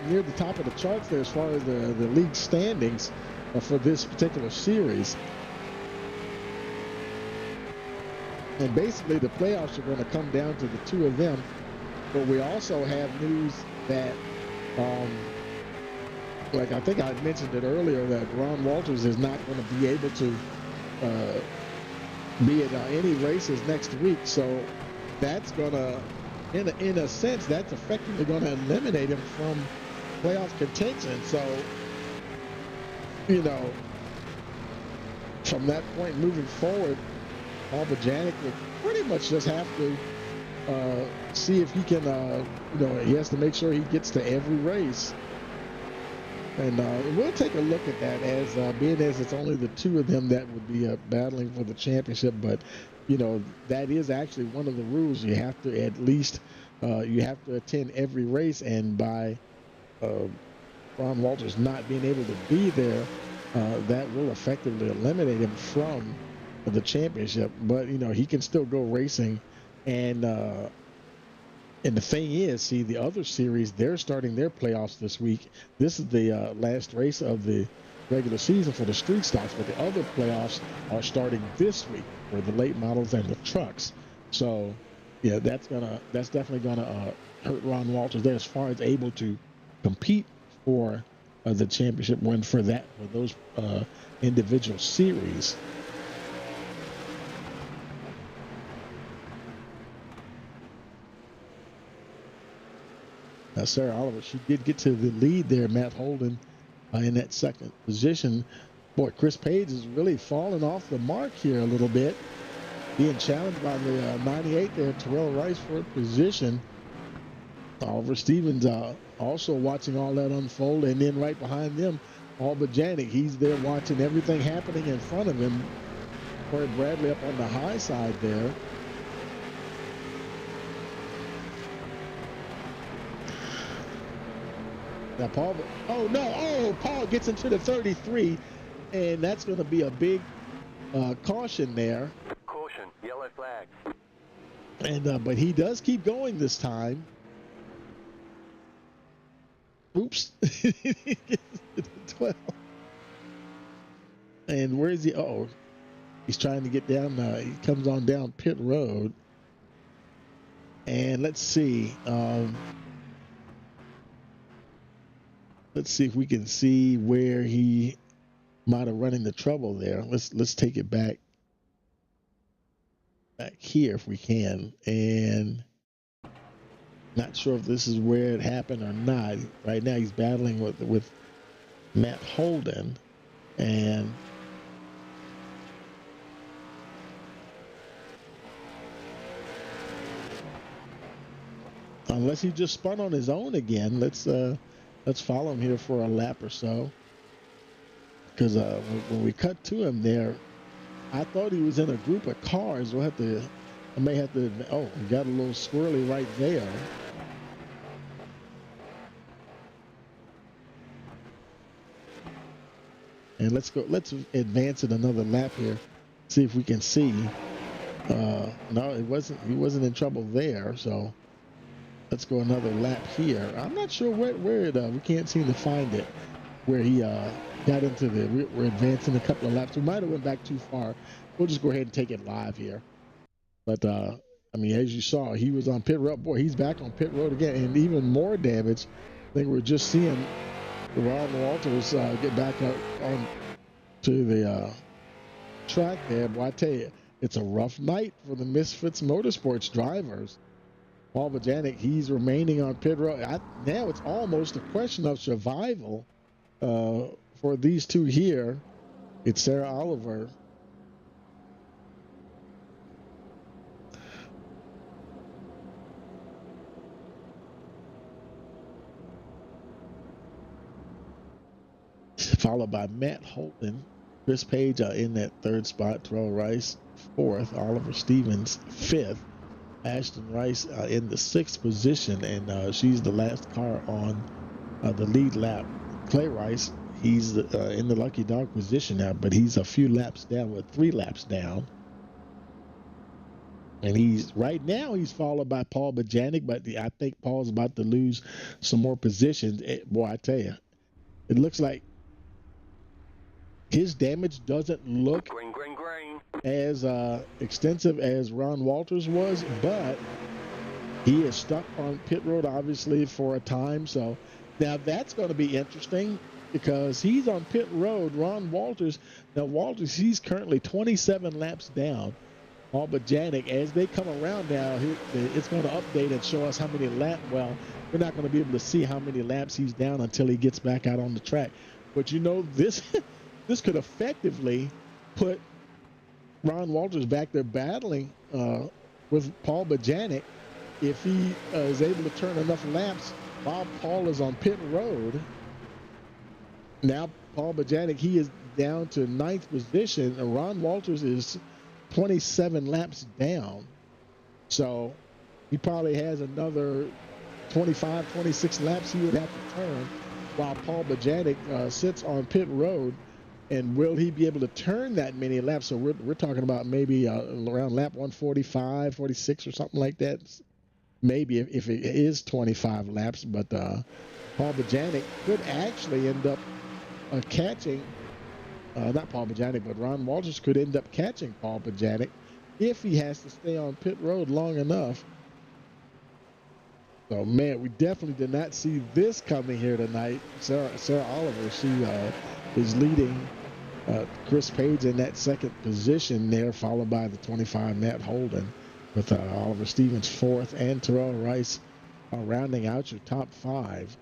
near the top of the charts there as far as the league standings for this particular series. And basically the playoffs are going to come down to the two of them. But we also have news that, like I think I mentioned it earlier, that Ron Walters is not going to be able to be at any races next week. So that's going to, in a sense, that's effectively going to eliminate him from playoff contention. So, you know, from that point moving forward, Paul Bajanic would pretty much just have to see if he can, he has to make sure he gets to every race. And we'll take a look at that as being as it's only the two of them that would be battling for the championship. But, you know, that is actually one of the rules. You have to at least, you have to attend every race. And by Ron Walters not being able to be there, that will effectively eliminate him from the championship. But, you know, he can still go racing. And the thing is, see, the other series, they're starting their playoffs this week. This is the last race of the regular season for the street stocks, but the other playoffs are starting this week for the late models and the trucks. So, yeah, that's definitely gonna hurt Ron Walters there as far as able to compete for the championship win for those individual series. Sarah Oliver, she did get to the lead there. Matt Holden in that second position. Boy, Chris Page is really falling off the mark here a little bit. Being challenged by the 98 there, Terrell Rice for position. Oliver Stevens also watching all that unfold, and then right behind them, Paul Bajanic. He's there watching everything happening in front of him. Corey Bradley up on the high side there. Now Paul, oh no, oh, Paul gets into the 33, and that's going to be a big caution there. Caution, yellow flag. And but he does keep going this time. Oops. 12. And where is he? Oh, he's trying to get down. He comes on down pit road. And let's see. Let's see if we can see where he might have run into trouble there. Let's take it back here if we can. And not sure if this is where it happened or not. Right now he's battling with Matt Holden, and unless he just spun on his own again, let's follow him here for a lap or so. Because when we cut to him there, I thought he was in a group of cars. I may have to. Oh, we got a little swirly right there. And let's advance it another lap here. See if we can see. No, he wasn't in trouble there. So let's go another lap here. I'm not sure where we can't seem to find it. Where he got into we're advancing a couple of laps. We might have went back too far. We'll just go ahead and take it live here. But I mean, as you saw, he was on pit road. Boy, he's back on pit road again, and even more damage. I think we're just seeing Ron Walters get back out on to the track there. Boy, I tell you, it's a rough night for the Misfits Motorsports drivers. Paul Bajanic, he's remaining on pit road. Now it's almost a question of survival for these two here. It's Sarah Oliver. Followed by Matt Holden, Chris Page in that third spot, Terrell Rice fourth, Oliver Stevens fifth, Ashton Rice in the sixth position, and she's the last car on the lead lap. Clay Rice, he's in the lucky dog position now, but he's a few laps down, with 3 laps down. And he's followed by Paul Bajanic, but I think Paul's about to lose some more positions. Boy, I tell you, it looks like his damage doesn't look as extensive as Ron Walters was, but he is stuck on pit road, obviously, for a time. So now that's going to be interesting because he's on pit road. Ron Walters, he's currently 27 laps down. Paul Bajanic, as they come around now, it's going to update and show us how many laps. Well, we're not going to be able to see how many laps he's down until he gets back out on the track. But this this could effectively put Ron Walters back there battling with Paul Bajanic if he is able to turn enough laps while Paul is on pit road. Now Paul Bajanic, he is down to 9th position, and Ron Walters is 27 laps down. So he probably has another 25, 26 laps he would have to turn while Paul Bajanic sits on pit road. And will he be able to turn that many laps? So we're talking about maybe around lap 145, 46 or something like that. Maybe if it is 25 laps. But Paul Bajanic could actually end up catching, not Paul Bajanic, but Ron Walters could end up catching Paul Bajanic if he has to stay on pit road long enough. So, man, we definitely did not see this coming here tonight. Sarah Oliver, she is leading Chris Page in that second position there, followed by the 25 Matt Holden, with Oliver Stevens fourth and Terrell Rice rounding out your top 5.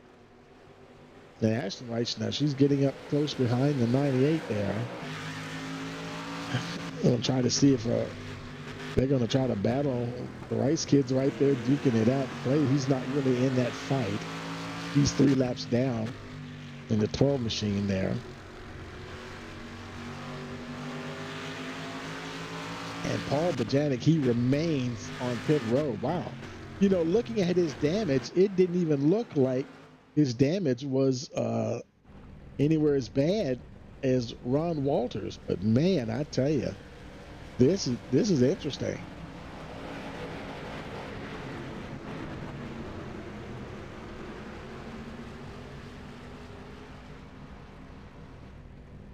And Ashton Rice now, she's getting up close behind the 98 there. We'll try to see if they're going to try to battle the Rice kids right there, duking it out. Clay, he's not really in that fight. He's 3 laps down in the 12 machine there. And Paul Bajanic, he remains on pit road. Wow. You know, looking at his damage, it didn't even look like his damage was anywhere as bad as Ron Walters. But man, I tell you, this is interesting.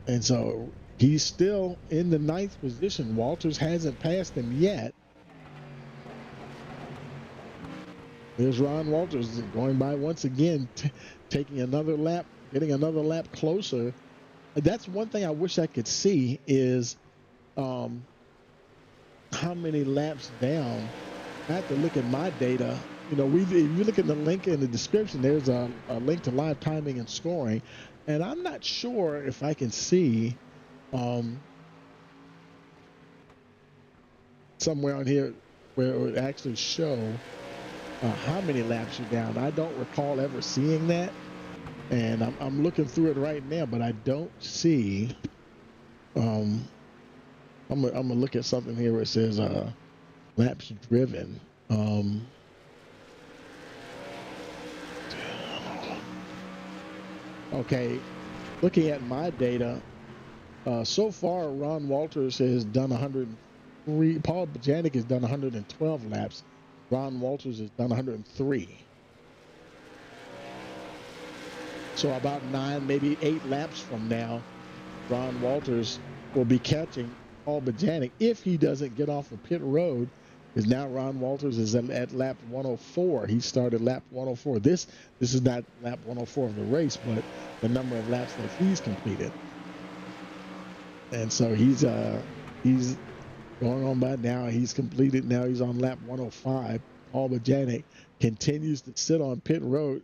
And so he's still in the 9th position. Walters hasn't passed him yet. There's Ron Walters going by once again, taking another lap, getting another lap closer. That's one thing I wish I could see is how many laps down. I have to look at my data. You know, if you look at the link in the description, there's a link to live timing and scoring. And I'm not sure if I can see somewhere on here where it would actually show how many laps you're down. I don't recall ever seeing that, and I'm looking through it right now, but I don't see. I'm gonna look at something here where it says laps driven. Okay, looking at my data, so far Ron Walters has done 103. Paul Bajanic has done 112 laps. Ron Walters has done 103. So about 9, maybe 8 laps from now, Ron Walters will be catching Paul Bajanic if he doesn't get off of pit road. Because now Ron Walters is at lap 104. He started lap 104. This is not lap 104 of the race, but the number of laps that he's completed. And so he's going on by now. He's completed now. He's on lap 105. Paul Bajanic continues to sit on pit road.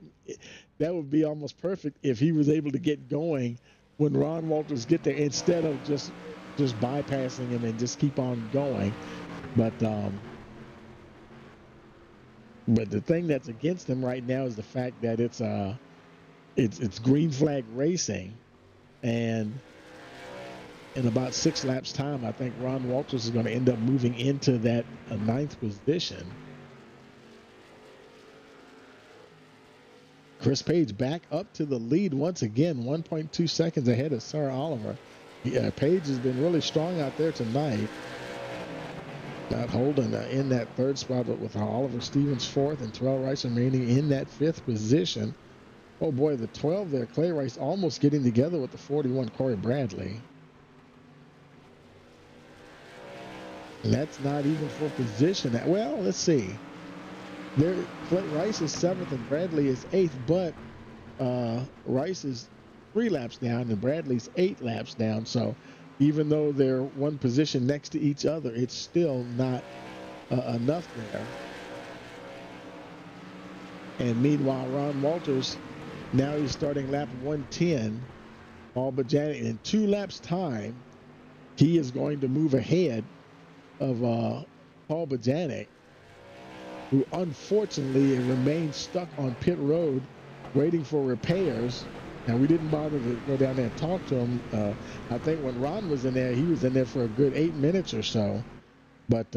That would be almost perfect if he was able to get going when Ron Walters get there instead of just bypassing him and just keep on going. But the thing that's against him right now is the fact that it's green flag racing, and in about 6 laps time, I think Ron Walters is going to end up moving into that 9th position. Chris Page back up to the lead once again, 1.2 seconds ahead of Sarah Oliver. Yeah, Page has been really strong out there tonight. Not holding in that 3rd spot, but with Oliver Stevens 4th and Terrell Rice remaining in that 5th position. Oh boy, the 12 there, Clay Rice almost getting together with the 41, Corey Bradley. And that's not even for position. Well, let's see. There, Clay Rice is 7th and Bradley is 8th, but Rice is 3 laps down and Bradley's 8 laps down. So even though they're one position next to each other, it's still not enough there. And meanwhile, Ron Walters, now he's starting lap 110. Paul Bajanic, in 2 laps time, he is going to move ahead of Paul Bajanic, who unfortunately remains stuck on pit road waiting for repairs. And we didn't bother to go down there and talk to him. I think when Ron was in there, he was in there for a good 8 minutes or so. But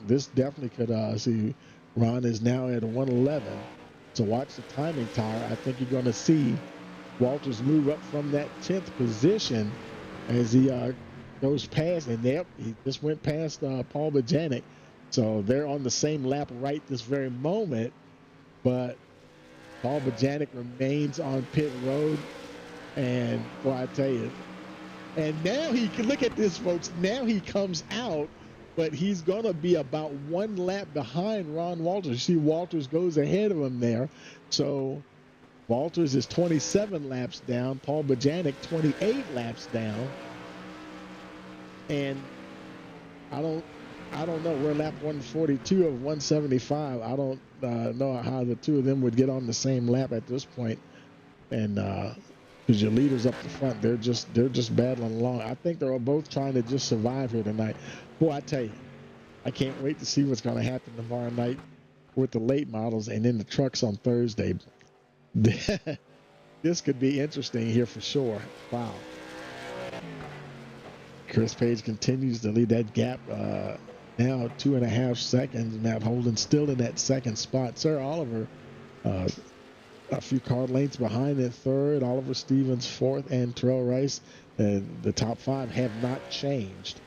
this definitely could see Ron is now at a 111. So watch the timing tower. I think you're going to see Walters move up from that 10th position as he goes past. And there, he just went past Paul Bajanic. So they're on the same lap right this very moment. But Paul Bajanic remains on pit road. And boy, I tell you, and now he can look at this, folks. Now he comes out, but he's going to be about 1 lap behind Ron Walters. You see, Walters goes ahead of him there. So Walters is 27 laps down. Paul Bajanic 28 laps down. And I don't I don't know. We're lap 142 of 175. I don't know how the two of them would get on the same lap at this point. And because your leaders up the front, they're just battling along. I think they're both trying to just survive here tonight. Boy, I tell you, I can't wait to see what's going to happen tomorrow night with the late models and in the trucks on Thursday. This could be interesting here for sure. Wow. Chris Page continues to lead that gap. Now 2.5 seconds. Matt Holden still in that second spot. Sir Oliver, a few car lengths behind in third. Oliver Stevens fourth, and Terrell Rice. The top five have not changed.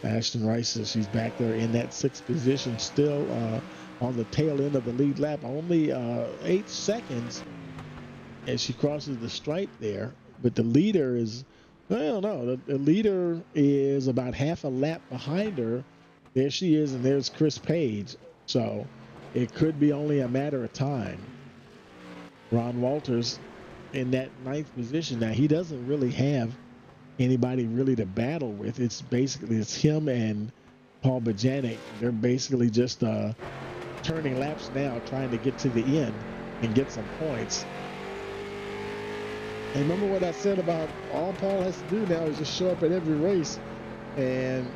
Ashton Rice, she's back there in that sixth position, still on the tail end of the lead lap. Only 8 seconds as she crosses the stripe there. But the leader is, I don't know, the leader is about half a lap behind her. There she is, and there's Chris Page. So it could be only a matter of time. Ron Walters in that ninth position. Now, he doesn't really have anybody really to battle with. It's him and Paul Bajanic. They're basically just turning laps now, trying to get to the end and get some points. And remember what I said about all Paul has to do now is just show up at every race. And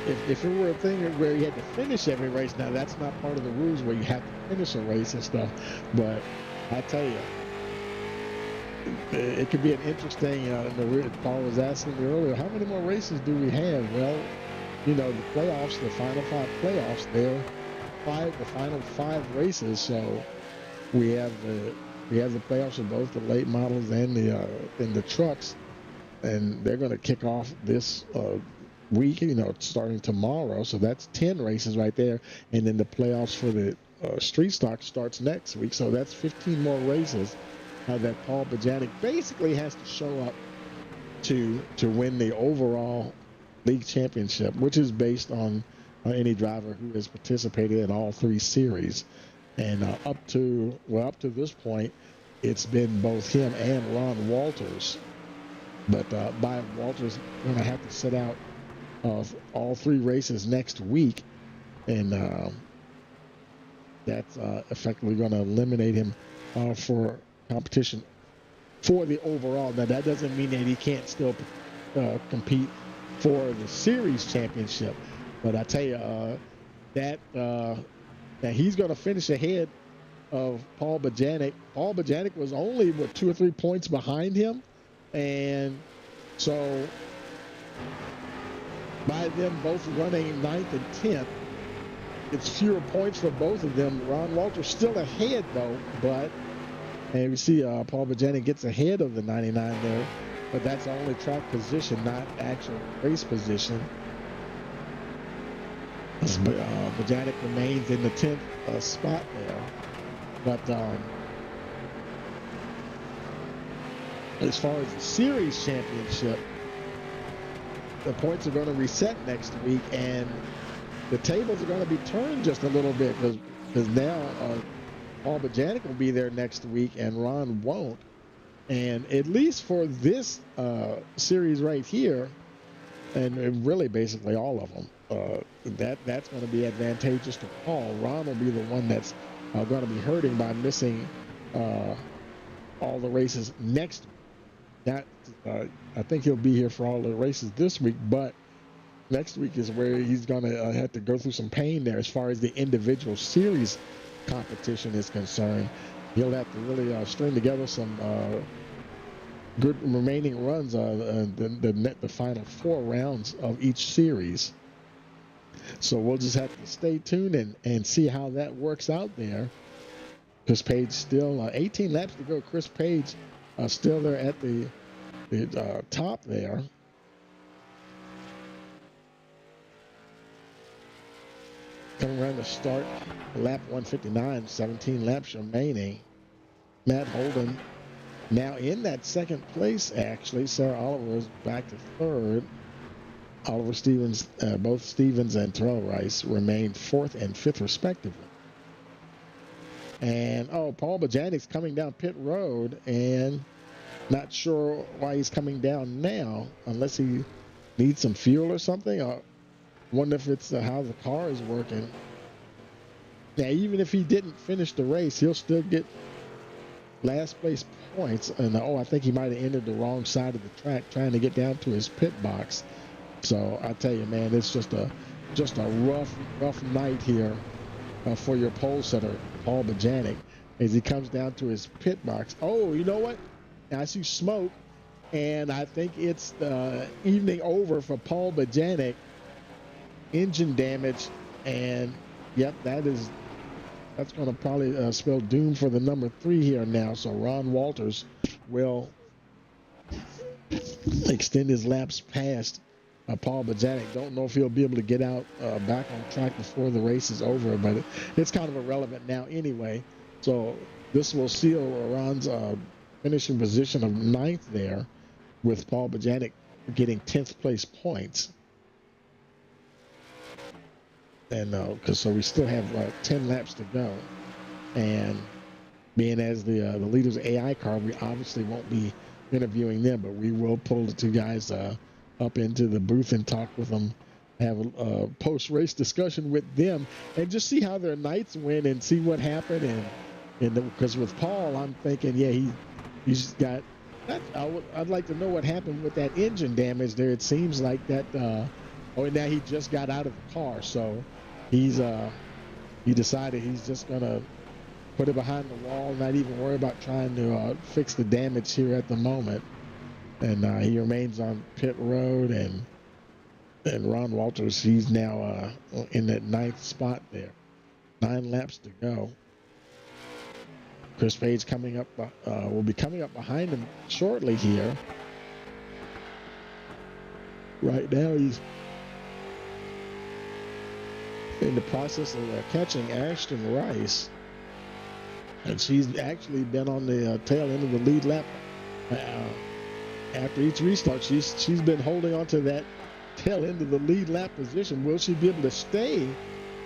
if it were a thing where you had to finish every race, now that's not part of the rules where you have to finish a race and stuff. But I tell you, it could be an interesting, Paul was asking me earlier, how many more races do we have? Well, the playoffs, the final 5 playoffs, they're the final 5 races. So we have the playoffs of both the late models and the trucks, and they're going to kick off this week, starting tomorrow. So that's 10 races right there, and then the playoffs for the street stock starts next week. So that's 15 more races that Paul Bajanic basically has to show up to win the overall league championship, which is based on any driver who has participated in all 3 series. And up to this point, it's been both him and Ron Walters. But Byron Walters going to have to sit out all 3 races next week, and that's effectively going to eliminate him for competition for the overall. Now, that doesn't mean that he can't still compete for the series championship. But I tell you, that he's going to finish ahead of Paul Bajanic. Paul Bajanic was only 2 or 3 points behind him, and so by them both running 9th and 10th, it's fewer points for both of them. Ron Walters still ahead though, and we see Paul Bajanic gets ahead of the 99 there, but that's only track position, not actual race position. Bajanic remains in the 10th spot there. But as far as the series championship, the points are going to reset next week, and the tables are going to be turned just a little bit because now Paul Bajanic will be there next week and Ron won't. And at least for this series right here, and really basically all of them, that's going to be advantageous to Paul. Ron will be the one that's going to be hurting by missing all the races next week. I think he'll be here for all the races this week, but next week is where he's going to have to go through some pain there as far as the individual series competition is concerned. He'll have to really string together some good remaining runs, the final 4 rounds of each series. So we'll just have to stay tuned and see how that works out there. Chris Page still 18 laps to go. Chris Page still there at the top there. Coming around to start lap 159, 17 laps remaining. Matt Holden now in that second place, actually. Sarah Oliver is back to third. Oliver Stevens, both Stevens and Terrell Rice remain 4th and 5th respectively. And Paul Bajanic's coming down pit road, and not sure why he's coming down now, unless he need some fuel or something. Or wonder if it's how the car is working. Now, even if he didn't finish the race, he'll still get last place points. And I think he might have entered the wrong side of the track trying to get down to his pit box. So I tell you, man, it's just a rough night here for your pole setter, Paul Bajanic, as he comes down to his pit box. Oh, you know what? Now I see smoke, and I think it's the evening over for Paul Bajanic. Engine damage, and yep, that's going to probably spell doom for the number 3 here now. So Ron Walters will extend his laps past Paul Bajanic. Don't know if he'll be able to get out back on track before the race is over, but it's kind of irrelevant now anyway. So this will seal Ron's finishing position of 9th there, with Paul Bajanic getting 10th place points. And so we still have 10 laps to go, and being as the leader's AI car, we obviously won't be interviewing them, but we will pull the 2 guys up into the booth and talk with them, have a post-race discussion with them, and just see how their nights went and see what happened. And because with Paul, I'm thinking, yeah, he's got that. I'd like to know what happened with that engine damage there. It seems like that. And now he just got out of the car, so he decided he's just gonna put it behind the wall, not even worry about trying to fix the damage here at the moment. And he remains on pit road, and Ron Walters, he's now in that 9th spot there. 9 laps to go. Chris Page coming up, will be coming up behind him shortly here. Right now he's in the process of catching Ashton Rice, and she's actually been on the tail end of the lead lap. After each restart, she's been holding on to that tail end of the lead lap position. Will she be able to stay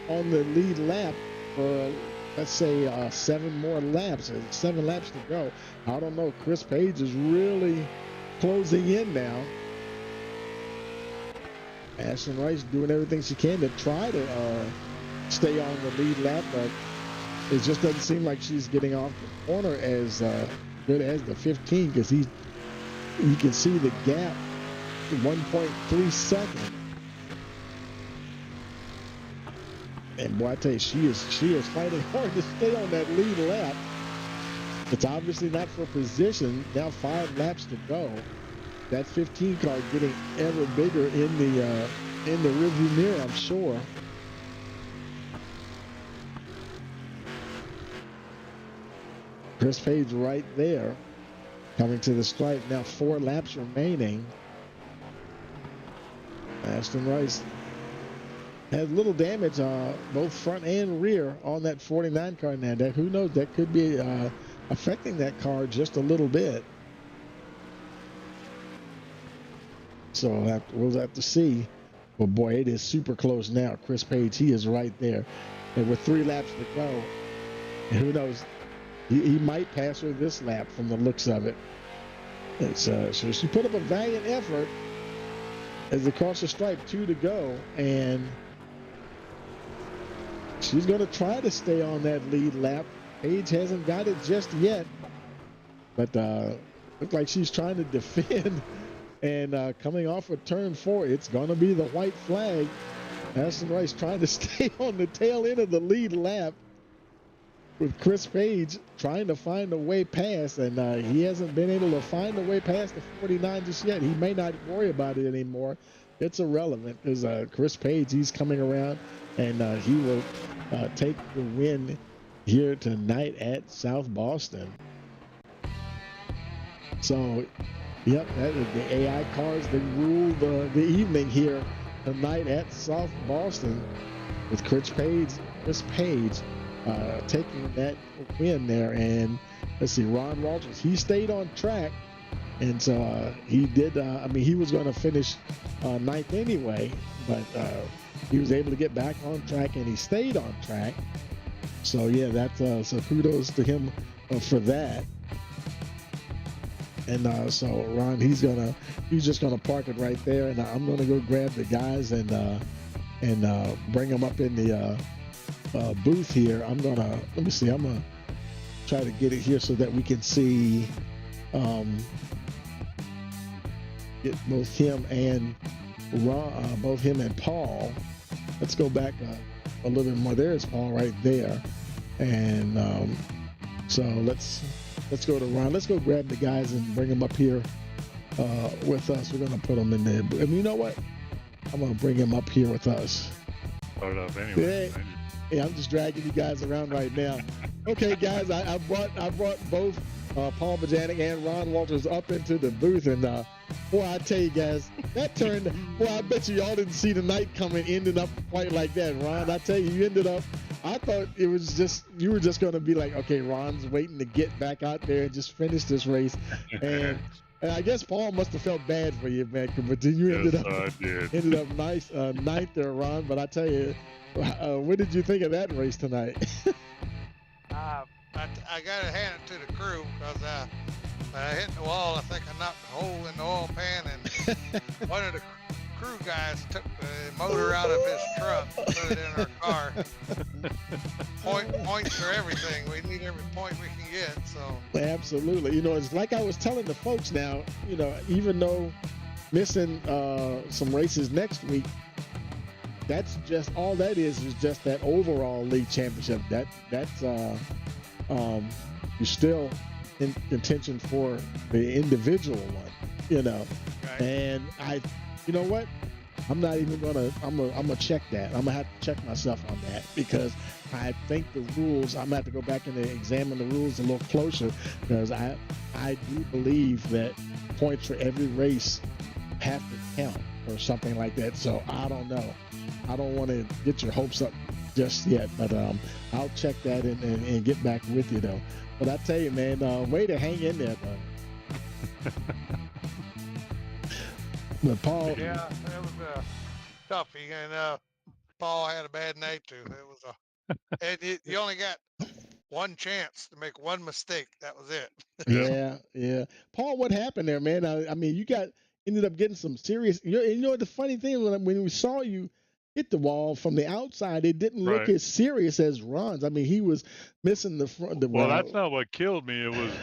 on the lead lap for, let's say, 7 more laps? 7 laps to go. I don't know. Chris Page is really closing in now. Ashton Rice doing everything she can to try to stay on the lead lap, but it just doesn't seem like she's getting off the corner as good as the 15, because you can see the gap, 1.3 seconds. And boy, I tell you, she is fighting hard to stay on that lead lap. It's obviously not for position. Now 5 laps to go. That 15 car getting ever bigger in the rearview mirror, I'm sure. Chris Page right there, coming to the stripe. Now 4 laps remaining. Ashton Rice has little damage, both front and rear, on that 49 car now. Who knows? That could be affecting that car just a little bit. So we'll have to see. But boy, it is super close now. Chris Page, he is right there. And with 3 laps to go, and who knows, he might pass her this lap from the looks of it. So she put up a valiant effort as they cross the stripe, 2 to go, and she's going to try to stay on that lead lap. Page hasn't got it just yet, but looks like she's trying to defend. And coming off of turn 4, it's going to be the white flag. Ashton Rice trying to stay on the tail end of the lead lap, with Chris Page trying to find a way past, and he hasn't been able to find a way past the 49 just yet. He may not worry about it anymore. It's irrelevant, because Chris Page, he's coming around, and he will take the win here tonight at South Boston. So, yep, that is the AI cars that rule the evening here tonight at South Boston, with Chris Page taking that win there. And let's see, Ron Walters, he stayed on track, and so he did. He was going to finish 9th anyway, but he was able to get back on track, and he stayed on track. So yeah, that's so kudos to him for that. And so Ron, he's just gonna park it right there, and I'm gonna go grab the guys and bring them up in the booth here. Let me see. I'm gonna try to get it here so that we can see get both him and Ron, both him and Paul. Let's go back a little bit more. There's Paul right there, and so let's go to Ron. Let's go grab the guys and bring them up here with us. We're gonna put them in there. I mean, you know what? I'm gonna bring him up here with us. Start up anyway. Yeah, I'm just dragging you guys around right now. Okay, guys, I brought both Paul Bojanic and Ron Walters up into the booth, and boy, I tell you guys, that turned. Boy, I bet you y'all didn't see the night coming. Ended up quite like that, Ron. I tell you, you ended up. I thought it was just you were just gonna be like, okay, Ron's waiting to get back out there and just finish this race, and I guess Paul must have felt bad for you, man. But you ended up nice ninth there, Ron. But I tell you, what did you think of that race tonight? I got to hand it to the crew because when I hit the wall, I think I knocked a hole in the oil pan, and one of the crew guys took the motor out of his truck and put it in our car. Points for everything. We need every point we can get. So Absolutely. You know, it's like I was telling the folks now, you know, even though missing some races next week, that's just all that is just that overall league championship. That's you're still in contention for the individual one, you know. right. And you know what? I'm not even I'm gonna check that. I'm gonna have to check myself on that because I think the rules. I'm gonna have to go back and examine the rules a little closer because I do believe that points for every race have to count or something like that. So I don't know. I don't want to get your hopes up just yet, but I'll check that and get back with you though. But I tell you, man, way to hang in there, bro. But Paul, Yeah, it was toughie, and Paul had a bad night too. It was and you only got one chance to make one mistake. That was it. yeah. Paul, what happened there, man? I mean, you ended up getting some serious. You know the funny thing when we saw you hit the wall from the outside, it didn't look as serious as Ron's. I mean, he was missing the front. Well, that's not what killed me. It was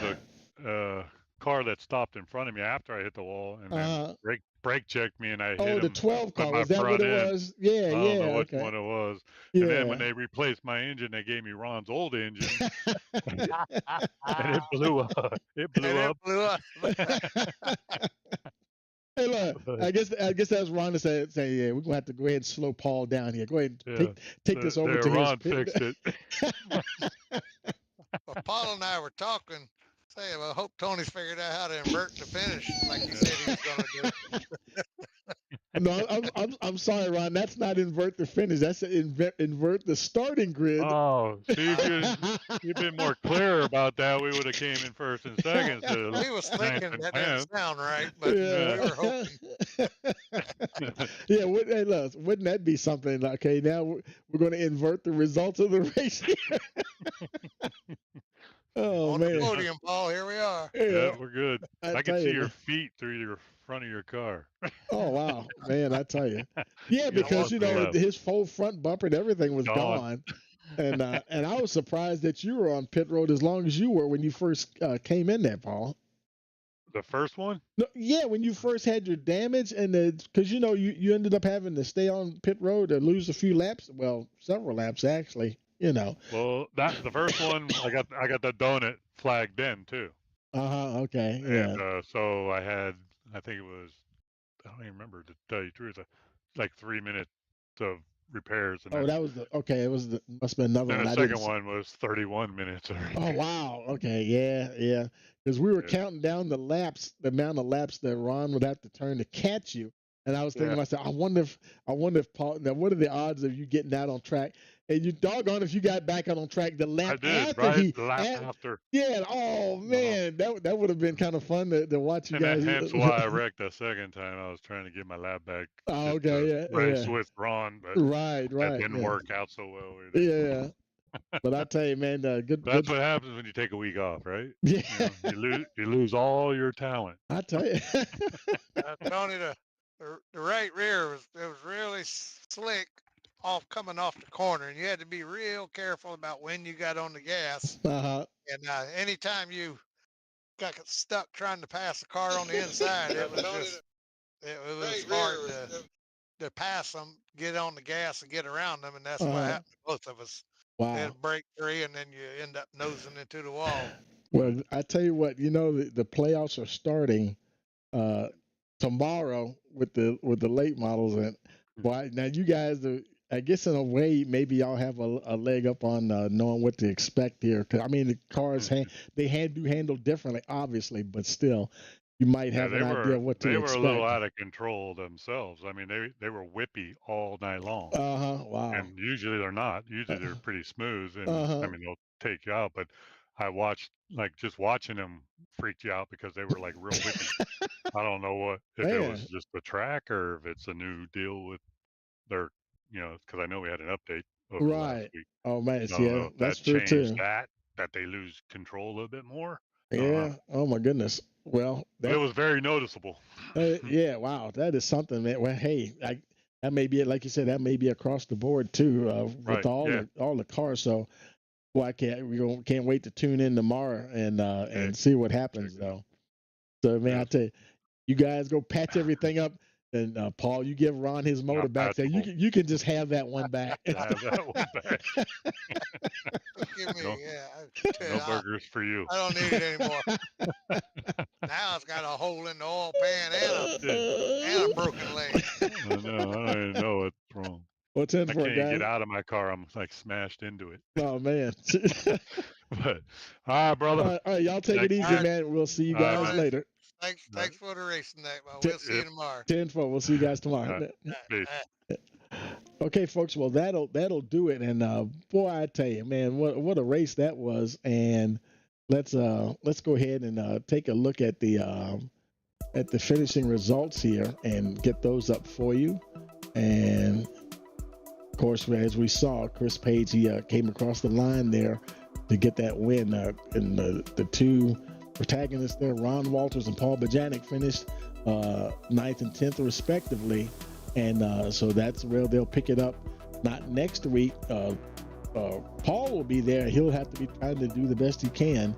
the car that stopped in front of me after I hit the wall and then brake checked me and I hit him. Oh, the 12 car. Was that what front it end. was? Yeah, I don't know which okay. one it was. Yeah. And then when they replaced my engine, they gave me Ron's old engine. And it blew up. It blew up. Hey, look, I guess that's Ron to say, yeah, we're gonna have to go ahead and slow Paul down here. Go ahead and take this over to Ron his fixed it. Well, Paul and I were talking. Saying, well, I hope Tony's figured out how to invert the finish like he said he was going to do. No, I'm sorry, Ron. That's not invert the finish. That's invert the starting grid. Oh, see, if you'd been more clear about that, we would have came in first and second. He was thinking that didn't sound right, but we were hoping. Yeah, hey, look, wouldn't that be something? Okay, now we're going to invert the results of the race here. Oh, on man. the podium, Paul. Here we are. Yeah, we're good. I can see your man. feet through your front of your car. Oh wow, man! I tell you, yeah, because you know his full front bumper and everything was gone, and I was surprised that you were on pit road as long as you were when you first came in there, Paul. The first one? No, yeah, when you first had your damage, and because you know you ended up having to stay on pit road or lose a few laps, well, several laps actually. You know. Well, the first one I got the donut flag then too. Okay. Yeah. And so I think it was, I don't even remember to tell you the truth, like 3 minutes of repairs. And that was it was must have been another one. And the second one was 31 minutes. Oh wow. Okay. Yeah. Because we were counting down the amount of laps that Ron would have to turn to catch you. And I was thinking to myself, I wonder if Paul. Now, what are the odds of you getting out on track? And you doggone if you got back out on track the lap after. Yeah. Oh man, that would have been kind of fun to watch you guys. Hence why I wrecked the second time. I was trying to get my lap back. Oh, okay. Race with Ron, but right. that didn't work out so well. Yeah. But I tell you, man, good. That's what happens when you take a week off, right? Yeah, You lose all your talent. I tell you. Tony, the right rear was really slick coming off the corner, and you had to be real careful about when you got on the gas. Uh-huh. And anytime you got stuck trying to pass a car on the inside, it was just it was hard to pass them, get on the gas, and get around them, and that's what happened to both of us. They had Wow. to break free, and then you end up nosing into the wall. Well, I tell you what, the playoffs are starting tomorrow with the late models, and boy, now you guys are. I guess in a way, maybe y'all have a leg up on knowing what to expect here. 'Cause, I mean, the cars do handle differently, obviously, but still, you might have an idea of what to expect. They were a little out of control themselves. I mean, they were whippy all night long. Wow. And usually they're not. Usually they're pretty smooth, and Uh-huh. I mean they'll take you out. But I watched, like, just watching them freaked you out because they were like real whippy. I don't know if it was just the track or if it's a new deal with their, because I know we had an update over the last Right. week. Oh man, I don't know yeah, if that's that true changed too. that they lose control a little bit more. I don't Yeah. know. Oh my goodness. Well, But it was very noticeable. yeah. Wow, that is something, man. Well, hey, that may be like you said. That may be across the board too, with Right, yeah. all the cars. So, well, can't wait to tune in tomorrow and Okay. see what happens Check it out. though. So, man, I Yes. tell you, you guys go patch everything up. And Paul, you give Ron his motor Not back. So patchable. you can just have that one back. Have that one back. Give me, No, yeah. no burgers for you. I don't need it anymore. Now it's got a hole in the oil pan and a broken leg. I know. I don't even know what's wrong. What's in I for can't it, even guys? get out of my car. I'm like smashed into it. Oh man. But all right, brother. All right, y'all take it Thanks. easy, All right. man. We'll see you All right, guys man. later. Thanks for the racing that. Well, we'll see you tomorrow. 10-4. We'll see you guys tomorrow. All right. Peace. Okay, folks. Well, that'll do it. And boy, I tell you, man, what a race that was. And let's go ahead and take a look at the finishing results here and get those up for you. And of course, as we saw, Chris Page, he came across the line there to get that win. And the two protagonists there, Ron Walters and Paul Bajanic, finished 9th and 10th respectively. And so that's where they'll pick it up. Not next week. Paul will be there. He'll have to be trying to do the best he can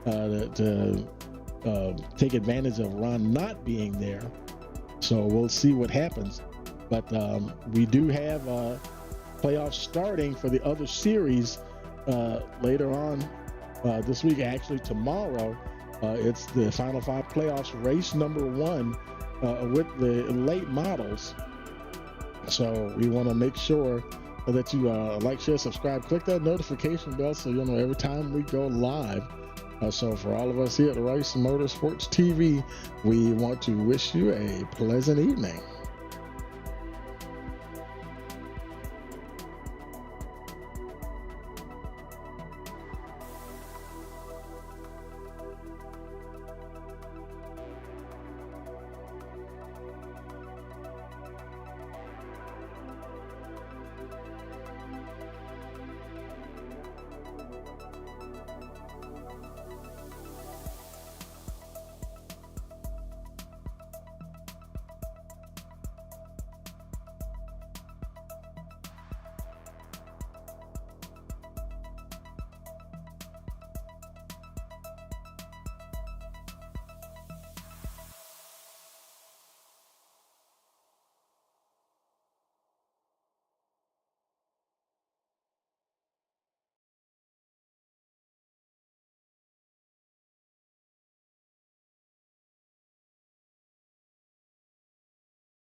to take advantage of Ron not being there. So we'll see what happens. But we do have playoffs starting for the other series later on this week. Actually, tomorrow, it's the Final Five playoffs, race number 1 with the late models. So we want to make sure that you like, share, subscribe, click that notification bell so you'll know every time we go live. So for all of us here at Rice Motorsports TV, we want to wish you a pleasant evening.